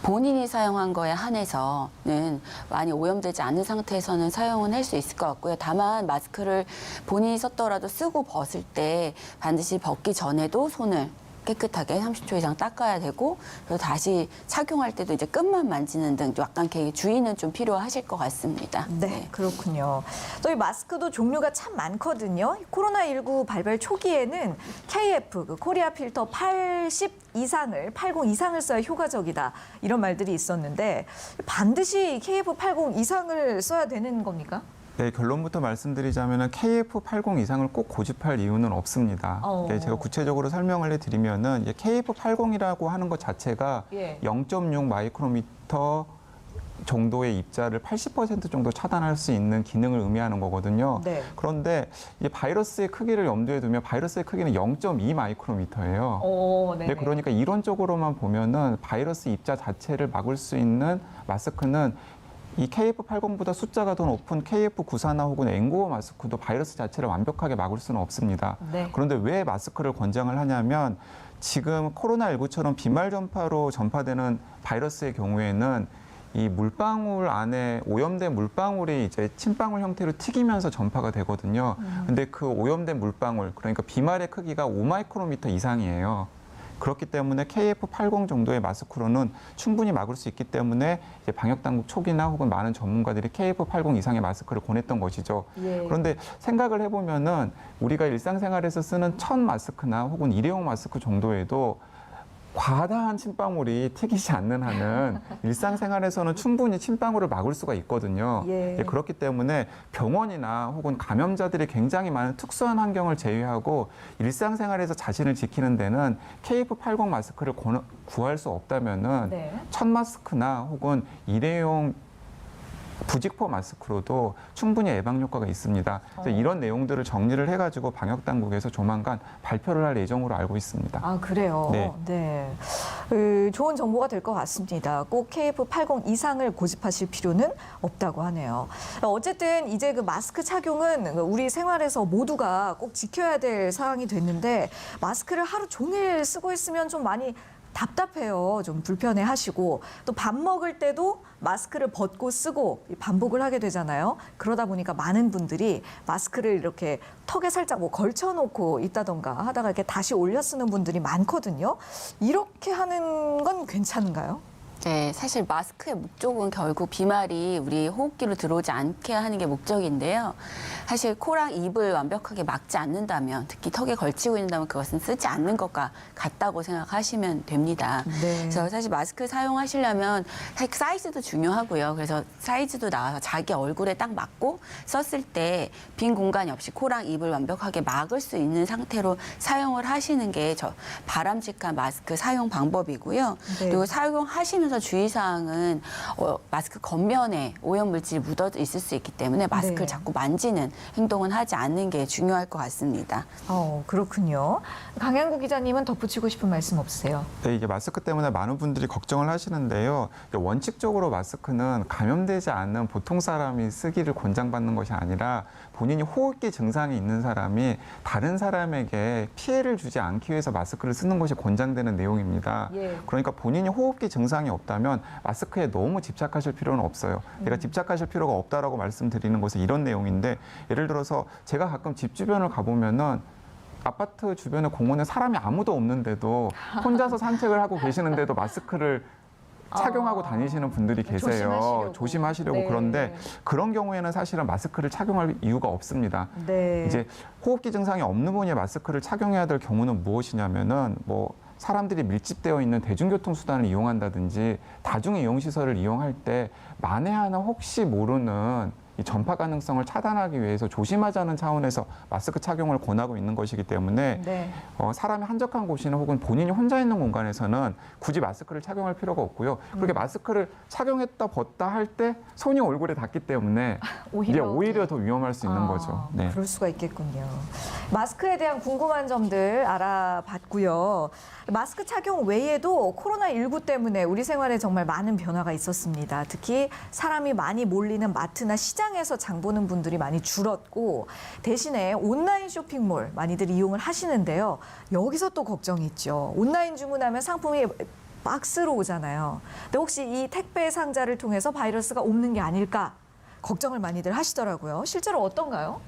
본인이 사용한 거에 한해서는 많이 오염되지 않은 상태에서는 사용은 할 수 있을 것 같고요. 다만 마스크를 본인이 썼더라도 쓰고 벗을 때 반드시 벗기 전에도 손을 깨끗하게 30초 이상 닦아야 되고, 그리고 다시 착용할 때도 이제 끝만 만지는 등 약간 이렇게 주의는 좀 필요하실 것 같습니다. 네, 그렇군요. 또 이 마스크도 종류가 참 많거든요. 코로나19 발발 초기에는 KF, 코리아 필터 80 이상을 써야 효과적이다. 이런 말들이 있었는데 반드시 KF80 이상을 써야 되는 겁니까? 네, 결론부터 말씀드리자면 KF80 이상을 꼭 고집할 이유는 없습니다. 제가 구체적으로 설명을 해드리면은 KF80이라고 하는 것 자체가 예. 0.6 마이크로미터 정도의 입자를 80% 정도 차단할 수 있는 기능을 의미하는 거거든요. 네. 그런데 이 바이러스의 크기를 염두에 두면 바이러스의 크기는 0.2 마이크로미터예요. 네. 네, 그러니까 이론적으로만 보면은 바이러스 입자 자체를 막을 수 있는 마스크는 이 KF80보다 숫자가 더 높은 KF94나 혹은 N95 마스크도 바이러스 자체를 완벽하게 막을 수는 없습니다. 네. 그런데 왜 마스크를 권장을 하냐면 지금 코로나19처럼 비말 전파로 전파되는 바이러스의 경우에는 이 물방울 안에 오염된 물방울이 이제 침방울 형태로 튀기면서 전파가 되거든요. 근데 그 오염된 물방울, 그러니까 비말의 크기가 5마이크로미터 이상이에요. 그렇기 때문에 KF80 정도의 마스크로는 충분히 막을 수 있기 때문에 이제 방역당국 초기나 혹은 많은 전문가들이 KF80 이상의 마스크를 권했던 것이죠. 예. 그런데 생각을 해보면은 우리가 일상생활에서 쓰는 천 마스크나 혹은 일회용 마스크 정도에도 과다한 침방울이 튀기지 않는 한은 일상생활에서는 충분히 침방울을 막을 수가 있거든요. 예. 그렇기 때문에 병원이나 혹은 감염자들이 굉장히 많은 특수한 환경을 제외하고 일상생활에서 자신을 지키는 데는 KF80 마스크를 구할 수 없다면은 네. 천 마스크나 혹은 일회용 부직포 마스크로도 충분히 예방 효과가 있습니다. 그래서 이런 내용들을 정리를 해가지고 방역 당국에서 조만간 발표를 할 예정으로 알고 있습니다. 아, 그래요? 네. 네. 좋은 정보가 될 것 같습니다. 꼭 KF80 이상을 고집하실 필요는 없다고 하네요. 어쨌든 이제 그 마스크 착용은 우리 생활에서 모두가 꼭 지켜야 될 사항이 됐는데 마스크를 하루 종일 쓰고 있으면 좀 많이 답답해요. 좀 불편해 하시고 또 밥 먹을 때도 마스크를 벗고 쓰고 반복을 하게 되잖아요. 그러다 보니까 많은 분들이 마스크를 이렇게 턱에 살짝 뭐 걸쳐놓고 있다던가 하다가 이렇게 다시 올려 쓰는 분들이 많거든요. 이렇게 하는 건 괜찮은가요? 네, 사실 마스크의 목적은 결국 비말이 우리 호흡기로 들어오지 않게 하는 게 목적인데요. 사실 코랑 입을 완벽하게 막지 않는다면, 특히 턱에 걸치고 있는다면 그것은 쓰지 않는 것과 같다고 생각하시면 됩니다. 네. 그래서 사실 마스크 사용하시려면 사이즈도 중요하고요. 그래서 사이즈도 나와서 자기 얼굴에 딱 맞고 썼을 때 빈 공간이 없이 코랑 입을 완벽하게 막을 수 있는 상태로 사용을 하시는 게 바람직한 마스크 사용 방법이고요. 네. 그리고 사용하시면서 주의사항은 마스크 겉면에 오염물질이 묻어 있을 수 있기 때문에 마스크를 네. 자꾸 만지는 행동은 하지 않는 게 중요할 것 같습니다. 그렇군요. 강양구 기자님은 덧붙이고 싶은 말씀 없으세요? 네, 이게 마스크 때문에 많은 분들이 걱정을 하시는데요. 원칙적으로 마스크는 감염되지 않는 보통 사람이 쓰기를 권장받는 것이 아니라 본인이 호흡기 증상이 있는 사람이 다른 사람에게 피해를 주지 않기 위해서 마스크를 쓰는 것이 권장되는 내용입니다. 예. 그러니까 본인이 호흡기 증상이 없다면 마스크에 너무 집착하실 필요는 없어요. 제가 집착하실 필요가 없다라고 말씀드리는 것은 이런 내용인데, 예를 들어서 제가 가끔 집 주변을 가보면은 아파트 주변에 공원에 사람이 아무도 없는데도 혼자서 산책을 하고 계시는데도 마스크를 착용하고 다니시는 분들이 계세요. 조심하시려고. 네. 그런데 그런 경우에는 사실은 마스크를 착용할 이유가 없습니다. 네. 이제 호흡기 증상이 없는 분이 마스크를 착용해야 될 경우는 무엇이냐면은 사람들이 밀집되어 있는 대중교통 수단을 이용한다든지 다중 이용시설을 이용할 때 만에 하나 혹시 모르는 이 전파 가능성을 차단하기 위해서 조심하자는 차원에서 마스크 착용을 권하고 있는 것이기 때문에 네. 사람이 한적한 곳이나 혹은 본인이 혼자 있는 공간에서는 굳이 마스크를 착용할 필요가 없고요. 그렇게 마스크를 착용했다 벗다 할 때 손이 얼굴에 닿기 때문에 이게 오히려 더 위험할 수 있는 거죠. 네. 그럴 수가 있겠군요. 마스크에 대한 궁금한 점들 알아봤고요. 마스크 착용 외에도 코로나19 때문에 우리 생활에 정말 많은 변화가 있었습니다. 특히 사람이 많이 몰리는 마트나 시장에서 장 보는 분들이 많이 줄었고 대신에 온라인 쇼핑몰 많이들 이용을 하시는데요. 여기서 또 걱정이 있죠. 온라인 주문하면 상품이 박스로 오잖아요. 근데 혹시 이 택배 상자를 통해서 바이러스가 옮는 게 아닐까? 걱정을 많이들 하시더라고요. 실제로 어떤가요?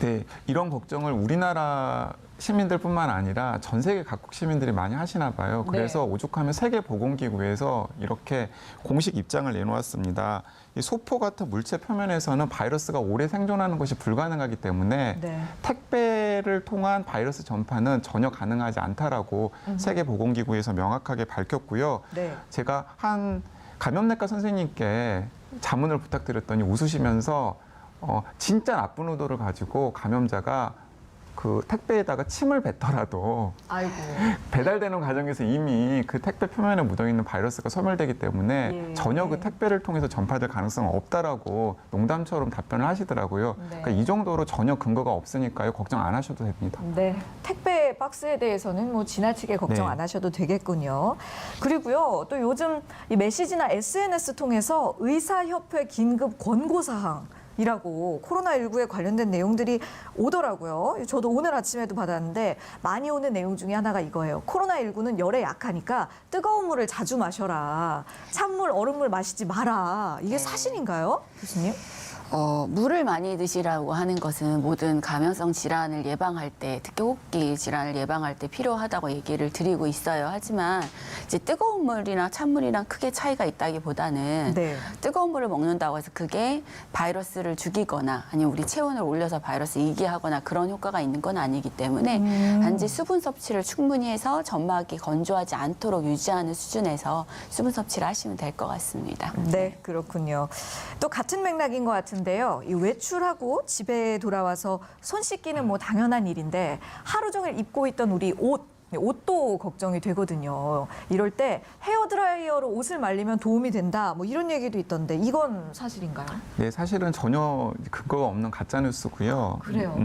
네, 이런 걱정을 우리나라 시민들뿐만 아니라 전 세계 각국 시민들이 많이 하시나 봐요. 그래서 네. 오죽하면 세계보건기구에서 이렇게 공식 입장을 내놓았습니다. 이 소포 같은 물체 표면에서는 바이러스가 오래 생존하는 것이 불가능하기 때문에 네. 택배를 통한 바이러스 전파는 전혀 가능하지 않다라고 세계보건기구에서 명확하게 밝혔고요. 네. 제가 한 감염내과 선생님께 자문을 부탁드렸더니 웃으시면서 진짜 나쁜 의도를 가지고 감염자가 그 택배에다가 침을 뱉더라도 아이고. 배달되는 과정에서 이미 그 택배 표면에 묻어있는 바이러스가 소멸되기 때문에 예. 전혀 그 택배를 통해서 전파될 가능성은 없다라고 농담처럼 답변을 하시더라고요. 네. 그러니까 이 정도로 전혀 근거가 없으니까요. 걱정 안 하셔도 됩니다. 네, 택배 박스에 대해서는 뭐 지나치게 걱정 네. 안 하셔도 되겠군요. 그리고요, 또 요즘 이 메시지나 SNS 통해서 의사협회 긴급 권고사항 이라고 코로나19에 관련된 내용들이 오더라고요. 저도 오늘 아침에도 받았는데 많이 오는 내용 중에 하나가 이거예요. 코로나19는 열에 약하니까 뜨거운 물을 자주 마셔라. 찬물, 얼음물 마시지 마라. 이게 사실인가요, 교수님? 물을 많이 드시라고 하는 것은 모든 감염성 질환을 예방할 때, 특히 호흡기 질환을 예방할 때 필요하다고 얘기를 드리고 있어요. 하지만 이제 뜨거운 물이나 찬물이랑 크게 차이가 있다기보다는 네. 뜨거운 물을 먹는다고 해서 그게 바이러스를 죽이거나 아니면 우리 체온을 올려서 바이러스 이기하거나 그런 효과가 있는 건 아니기 때문에 단지 수분 섭취를 충분히 해서 점막이 건조하지 않도록 유지하는 수준에서 수분 섭취를 하시면 될 것 같습니다. 네, 그렇군요. 또 같은 맥락인 것 같은데요. 이 외출하고 집에 돌아와서 손 씻기는 뭐 당연한 일인데 하루 종일 입고 있던 우리 옷도 걱정이 되거든요. 이럴 때 헤어드라이어로 옷을 말리면 도움이 된다. 뭐 이런 얘기도 있던데 이건 사실인가요? 네, 사실은 전혀 근거가 없는 가짜 뉴스고요. 그래요?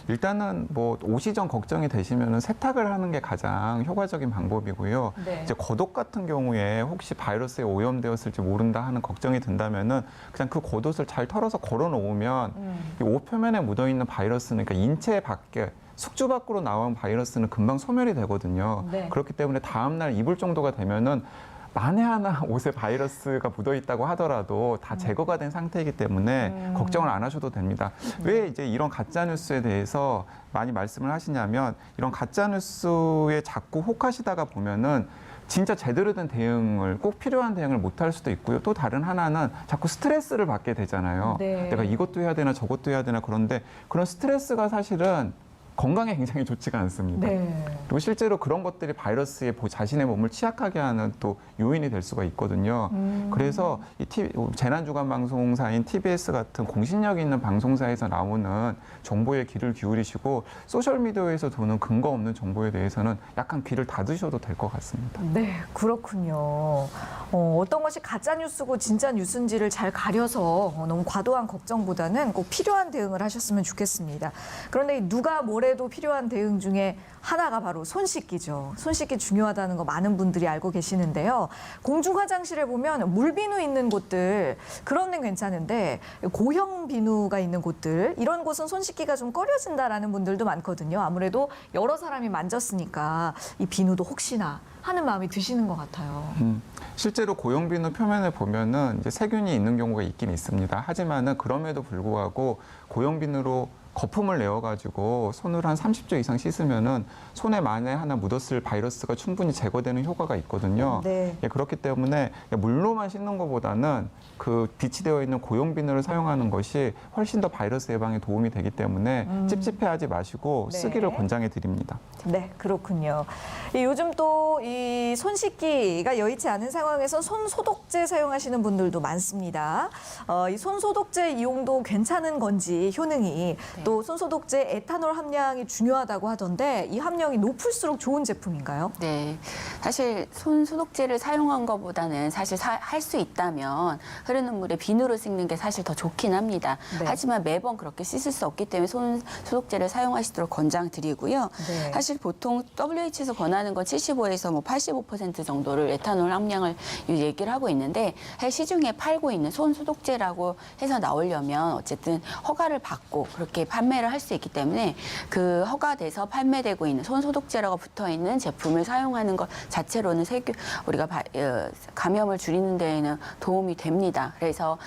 일단은 뭐 오시 전 걱정이 되시면은 세탁을 하는 게 가장 효과적인 방법이고요. 네. 이제 겉옷 같은 경우에 혹시 바이러스에 오염되었을지 모른다 하는 걱정이 든다면은 그냥 그 겉옷을 잘 털어서 걸어 놓으면 이 옷 표면에 묻어 있는 바이러스는 그러니까 인체 밖에 숙주 밖으로 나온 바이러스는 금방 소멸이 되거든요. 네. 그렇기 때문에 다음 날 입을 정도가 되면은 만에 하나 옷에 바이러스가 묻어 있다고 하더라도 다 제거가 된 상태이기 때문에 걱정을 안 하셔도 됩니다. 왜 이제 이런 가짜 뉴스에 대해서 많이 말씀을 하시냐면 이런 가짜 뉴스에 자꾸 혹하시다가 보면은 진짜 제대로 된 대응을 꼭 필요한 대응을 못 할 수도 있고요. 또 다른 하나는 자꾸 스트레스를 받게 되잖아요. 네. 내가 이것도 해야 되나 저것도 해야 되나 그런데 그런 스트레스가 사실은 건강에 굉장히 좋지가 않습니다. 네. 그리고 실제로 그런 것들이 바이러스에 자신의 몸을 취약하게 하는 또 요인이 될 수가 있거든요. 그래서 이 재난주간 방송사인 TBS 같은 공신력 있는 방송사에서 나오는 정보에 귀를 기울이시고 소셜미디어에서 도는 근거 없는 정보에 대해서는 약간 귀를 닫으셔도 될 것 같습니다. 네, 그렇군요. 어떤 것이 가짜 뉴스고 진짜 뉴스인지를 잘 가려서 너무 과도한 걱정보다는 꼭 필요한 대응을 하셨으면 좋겠습니다. 그런데 누가 뭐래도 필요한 대응 중에 하나가 바로 손 씻기죠. 손 씻기 중요하다는 거 많은 분들이 알고 계시는데요. 공중 화장실에 보면 물비누 있는 곳들 그런 데는 괜찮은데 고형 비누가 있는 곳들 이런 곳은 손 씻기가 좀 꺼려진다라는 분들도 많거든요. 아무래도 여러 사람이 만졌으니까 이 비누도 혹시나 하는 마음이 드시는 것 같아요. 실제로 고용비누 표면을 보면은 이제 세균이 있는 경우가 있긴 있습니다. 하지만은 그럼에도 불구하고 고용비누로 거품을 내어가지고 손을 한 30초 이상 씻으면은 손에 만에 하나 묻었을 바이러스가 충분히 제거되는 효과가 있거든요. 네. 예, 그렇기 때문에 물로만 씻는 것보다는 그 비치되어 있는 고용비누를 사용하는 것이 훨씬 더 바이러스 예방에 도움이 되기 때문에 찝찝해하지 마시고 네. 쓰기를 권장해 드립니다. 네, 그렇군요. 요즘 또 이 손 씻기가 여의치 않은 상황에서 손 소독제 사용하시는 분들도 많습니다. 이 손 소독제 이용도 괜찮은 건지 효능이 또 손 소독제 에탄올 함량이 중요하다고 하던데 이 함량이 높을수록 좋은 제품인가요? 네, 사실 손 소독제를 사용한 것보다는 사실 할 수 있다면 흐르는 물에 비누로 씻는 게 사실 더 좋긴 합니다. 네. 하지만 매번 그렇게 씻을 수 없기 때문에 손 소독제를 사용하시도록 권장드리고요. 네. 사실 보통 WH에서 권하는 건 75에서 뭐 85% 정도를 에탄올 함량을 얘기를 하고 있는데 시중에 팔고 있는 손 소독제라고 해서 나오려면 어쨌든 허가를 받고 그렇게 판매를 할 수 있기 때문에 그 허가돼서 판매되고 있는 손 소독제라고 붙어 있는 제품을 사용하는 것 자체로는 우리가 감염을 줄이는 데에는 도움이 됩니다. 그래서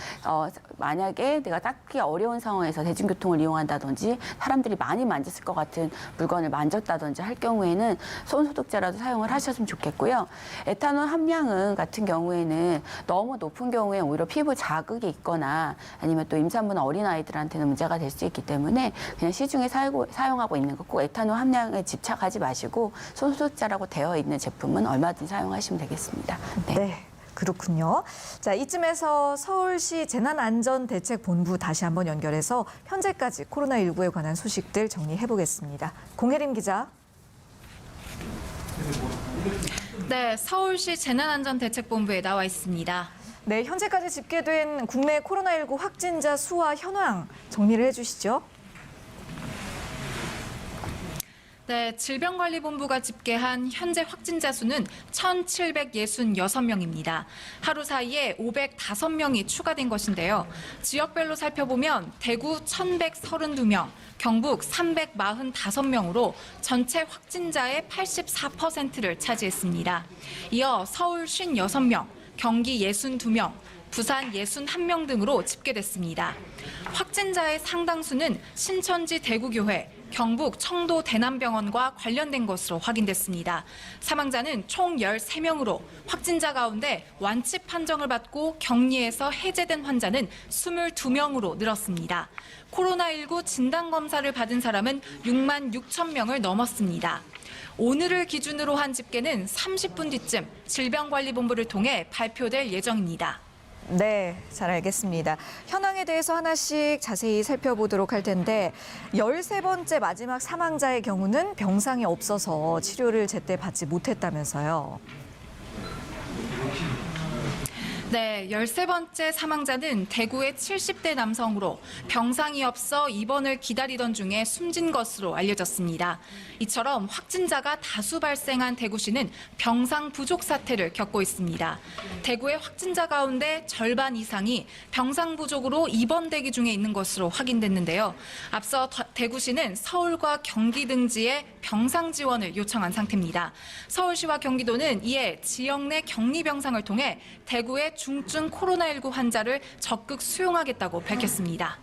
만약에 내가 딱히 어려운 상황에서 대중교통을 이용한다든지 사람들이 많이 만졌을 것 같은 물건을 만졌다든지 할 경우에는 손소독제라도 사용을 하셨으면 좋겠고요. 에탄올 함량은 같은 경우에는 너무 높은 경우에 오히려 피부 자극이 있거나 아니면 또 임산부나 어린아이들한테는 문제가 될 수 있기 때문에 그냥 시중에 사용하고 있는 거 꼭 에탄올 함량에 집착하지 마시고 손소독제라고 되어 있는 제품은 얼마든지 사용하시면 되겠습니다. 네. 그렇군요. 자, 이쯤에서 서울시 재난안전대책본부 다시 한번 연결해서 현재까지 코로나19에 관한 소식들 정리해 보겠습니다. 공혜림 기자. 네, 서울시 재난안전대책본부에 나와 있습니다. 네, 현재까지 집계된 국내 코로나19 확진자 수와 현황 정리를 해주시죠. 네, 질병관리본부가 집계한 현재 확진자 수는 1,766명입니다. 하루 사이에 505명이 추가된 것인데요. 지역별로 살펴보면 대구 1,132명, 경북 345명으로 전체 확진자의 84%를 차지했습니다. 이어 서울 56명, 경기 62명, 부산 61명 등으로 집계됐습니다. 확진자의 상당수는 신천지 대구교회, 경북 청도 대남병원과 관련된 것으로 확인됐습니다. 사망자는 총 13명으로 확진자 가운데 완치 판정을 받고 격리에서 해제된 환자는 22명으로 늘었습니다. 코로나19 진단검사를 받은 사람은 6만 6천 명을 넘었습니다. 오늘을 기준으로 한 집계는 30분 뒤쯤 질병관리본부를 통해 발표될 예정입니다. 네, 잘 알겠습니다. 현황에 대해서 하나씩 자세히 살펴보도록 할 텐데 13번째 마지막 사망자의 경우는 병상이 없어서 치료를 제때 받지 못했다면서요. 네, 13번째 사망자는 대구의 70대 남성으로 병상이 없어 입원을 기다리던 중에 숨진 것으로 알려졌습니다. 이처럼 확진자가 다수 발생한 대구시는 병상 부족 사태를 겪고 있습니다. 대구의 확진자 가운데 절반 이상이 병상 부족으로 입원 대기 중에 있는 것으로 확인됐는데요. 앞서 대구시는 서울과 경기 등지에 병상 지원을 요청한 상태입니다. 서울시와 경기도는 이에 지역 내 격리 병상을 통해 대구의 중증 코로나19 환자를 적극 수용하겠다고 밝혔습니다.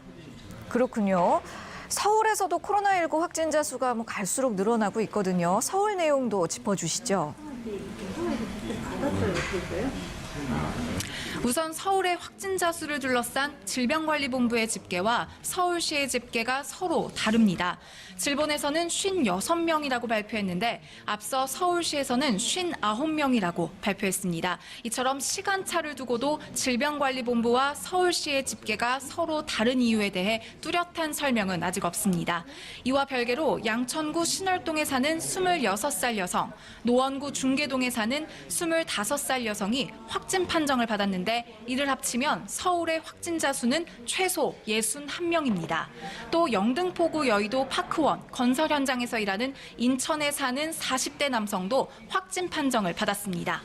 그렇군요. 서울에서도 코로나19 확진자 수가 갈수록 늘어나고 있거든요. 서울 내용도 짚어주시죠. 우선 서울의 확진자 수를 둘러싼 질병관리본부의 집계와 서울시의 집계가 서로 다릅니다. 질본에서는 56명이라고 발표했는데 앞서 서울시에서는 59명이라고 발표했습니다. 이처럼 시간차를 두고도 질병관리본부와 서울시의 집계가 서로 다른 이유에 대해 뚜렷한 설명은 아직 없습니다. 이와 별개로 양천구 신월동에 사는 26살 여성, 노원구 중계동에 사는 25살 여성이 확진 판정을 받았는데 이를 합치면 서울의 확진자 수는 최소 61명입니다. 또 영등포구 여의도 파크원 건설 현장에서 일하는 인천에 사는 40대 남성도 확진 판정을 받았습니다.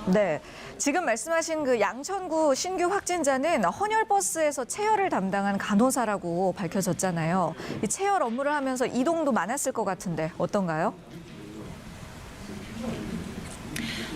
네, 지금 말씀하신 그 양천구 신규 확진자는 헌혈버스에서 체열을 담당한 간호사라고 밝혀졌잖아요. 이 체열 업무를 하면서 이동도 많았을 것 같은데 어떤가요?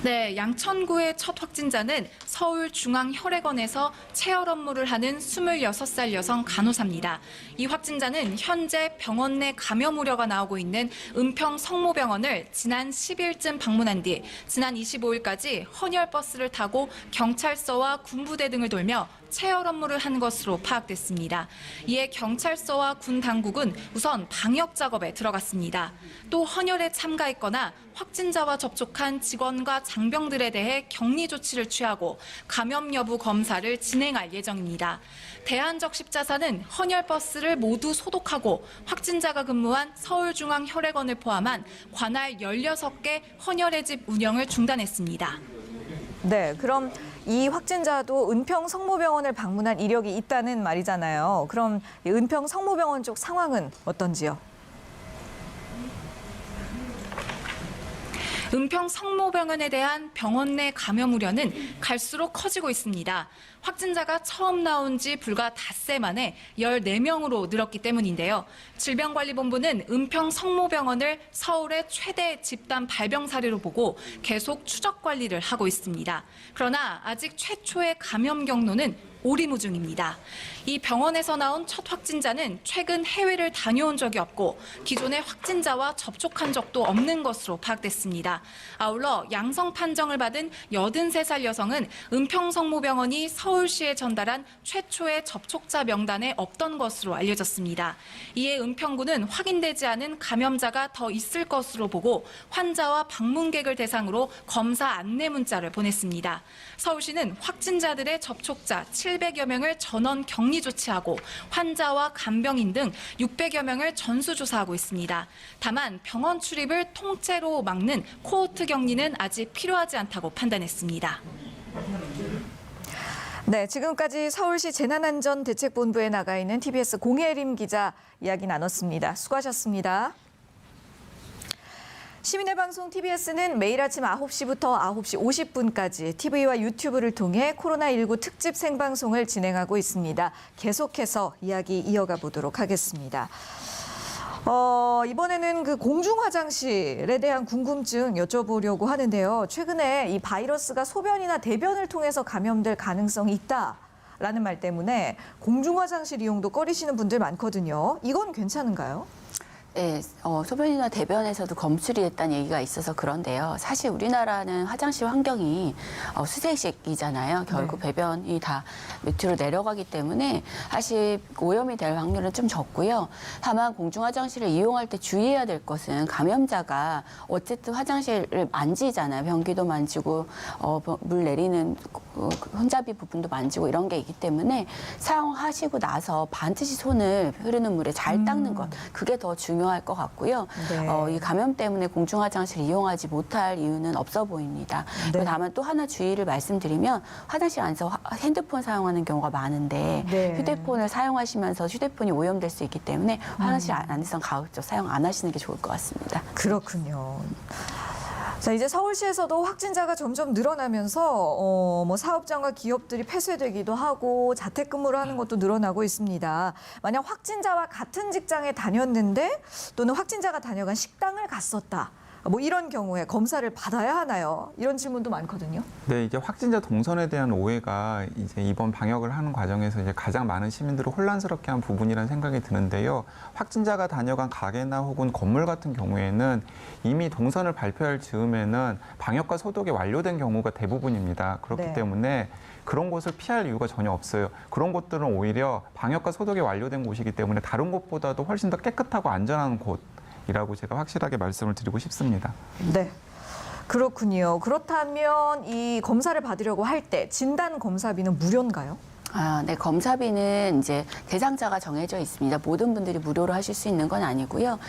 네, 양천구의 첫 확진자는 서울중앙혈액원에서 체열 업무를 하는 26살 여성 간호사입니다. 이 확진자는 현재 병원 내 감염 우려가 나오고 있는 은평 성모병원을 지난 10일쯤 방문한 뒤 지난 25일까지 헌혈버스를 타고 경찰서와 군부대 등을 돌며 체열 업무를 한 것으로 파악됐습니다. 이에 경찰서와 군 당국은 우선 방역 작업에 들어갔습니다. 또 헌혈에 참가했거나 확진자와 접촉한 직원과 장병들에 대해 격리 조치를 취하고 감염 여부 검사를 진행할 예정입니다. 대한적십자사는 헌혈버스를 모두 소독하고 확진자가 근무한 서울중앙혈액원을 포함한 관할 16개 헌혈의 집 운영을 중단했습니다. 네, 그럼 이 확진자도 은평 성모병원을 방문한 이력이 있다는 말이잖아요. 그럼 이 은평 성모병원 쪽 상황은 어떤지요? 은평 성모병원에 대한 병원 내 감염 우려는 갈수록 커지고 있습니다. 확진자가 처음 나온 지 불과 닷새 만에 14명으로 늘었기 때문인데요. 질병관리본부는 은평 성모병원을 서울의 최대 집단 발병 사례로 보고 계속 추적 관리를 하고 있습니다. 그러나 아직 최초의 감염 경로는 오리무중입니다. 이 병원에서 나온 첫 확진자는 최근 해외를 다녀온 적이 없고 기존의 확진자와 접촉한 적도 없는 것으로 파악됐습니다. 아울러 양성 판정을 받은 83살 여성은 은평성모병원이 서울시에 전달한 최초의 접촉자 명단에 없던 것으로 알려졌습니다. 이에 은평구는 확인되지 않은 감염자가 더 있을 것으로 보고 환자와 방문객을 대상으로 검사 안내 문자를 보냈습니다. 서울시는 확진자들의 접촉자 700여 명을 전원 격리 조치하고 환자와 간병인 등 600여 명을 전수조사하고 있습니다. 다만 병원 출입을 통째로 막는 코호트 격리는 아직 필요하지 않다고 판단했습니다. 네, 지금까지 서울시 재난안전대책본부에 나가 있는 TBS 공혜림 기자 이야기 나눴습니다. 수고하셨습니다. 시민의 방송 TBS는 매일 아침 9시부터 9시 50분까지 TV와 유튜브를 통해 코로나19 특집 생방송을 진행하고 있습니다. 계속해서 이야기 이어가 보도록 하겠습니다. 이번에는 그 공중 화장실에 대한 궁금증 여쭤보려고 하는데요. 최근에 이 바이러스가 소변이나 대변을 통해서 감염될 가능성이 있다라는 말 때문에 공중 화장실 이용도 꺼리시는 분들 많거든요. 이건 괜찮은가요? 네, 소변이나 대변에서도 검출이 됐다는 얘기가 있어서 그런데요. 사실 우리나라는 화장실 환경이 수세식이잖아요. 결국 배변이 다 밑으로 내려가기 때문에 사실 오염이 될 확률은 좀 적고요. 다만 공중 화장실을 이용할 때 주의해야 될 것은 감염자가 어쨌든 화장실을 만지잖아요. 변기도 만지고 물 내리는 혼잡이 부분도 만지고 이런 게 있기 때문에 사용하시고 나서 반드시 손을 흐르는 물에 잘 닦는 것, 그게 더 중요할 것 같고요. 네. 이 감염 때문에 공중 화장실을 이용하지 못할 이유는 없어 보입니다. 네. 다만 또 하나 주의를 말씀드리면 화장실 안에서 핸드폰 사용하는 경우가 많은데 네. 휴대폰을 사용하시면서 휴대폰이 오염될 수 있기 때문에 화장실 안에서는 가급적 사용 안 하시는 게 좋을 것 같습니다. 그렇군요. 자, 이제 서울시에서도 확진자가 점점 늘어나면서 사업장과 기업들이 폐쇄되기도 하고 자택근무를 하는 것도 늘어나고 있습니다. 만약 확진자와 같은 직장에 다녔는데 또는 확진자가 다녀간 식당을 갔었다. 뭐 이런 경우에 검사를 받아야 하나요? 이런 질문도 많거든요. 네, 이제 확진자 동선에 대한 오해가 이제 이번 방역을 하는 과정에서 이제 가장 많은 시민들을 혼란스럽게 한 부분이라는 생각이 드는데요. 확진자가 다녀간 가게나 혹은 건물 같은 경우에는 이미 동선을 발표할 즈음에는 방역과 소독이 완료된 경우가 대부분입니다. 그렇기 네. 때문에 그런 곳을 피할 이유가 전혀 없어요. 그런 곳들은 오히려 방역과 소독이 완료된 곳이기 때문에 다른 곳보다도 훨씬 더 깨끗하고 안전한 곳이라고 제가 확실하게 말씀을 드리고 싶습니다. 네. 그렇군요. 그렇다면 이 검사를 받으려고 할 때 진단 검사비는 무료인가요? 네, 검사비는 이제 대상자가 정해져 있습니다. 모든 분들이 무료로 하실 수 있는 건 아니고요.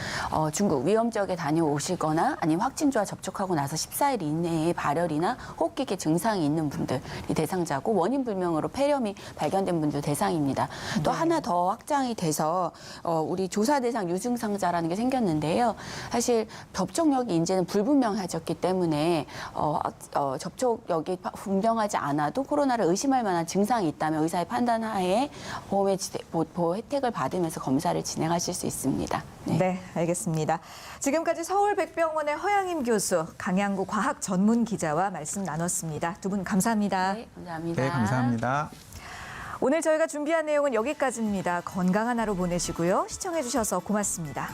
중국 위험 지역에 다녀오시거나 아니면 확진자와 접촉하고 나서 14일 이내에 발열이나 호흡기계 증상이 있는 분들이 대상자고 원인 불명으로 폐렴이 발견된 분들 대상입니다. 또 하나 더 확장이 돼서 우리 조사 대상 유증상자라는 게 생겼는데요. 사실 접촉력이 이제는 불분명해졌기 때문에 접촉력이 분명하지 않아도 코로나를 의심할 만한 증상이 있다면 의사의 판단 하에 보호 혜택을 받으면서 검사를 진행하실 수 있습니다. 네, 알겠습니다. 지금까지 서울백병원의 허양임 교수, 강양구 과학전문기자와 말씀 나눴습니다. 두 분 감사합니다. 네, 감사합니다. 네, 감사합니다. 오늘 저희가 준비한 내용은 여기까지입니다. 건강한 하루 보내시고요. 시청해주셔서 고맙습니다.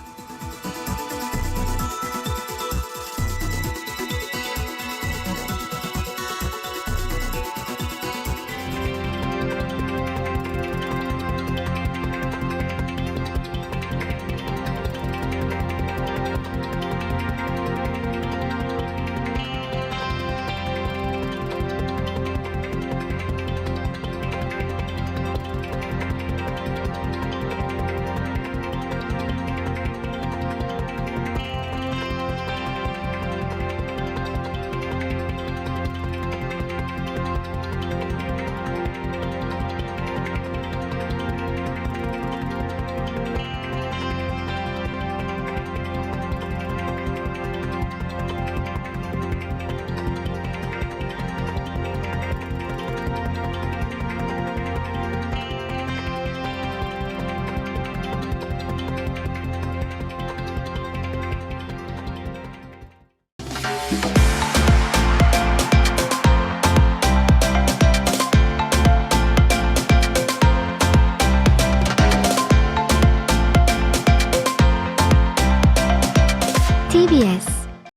TBS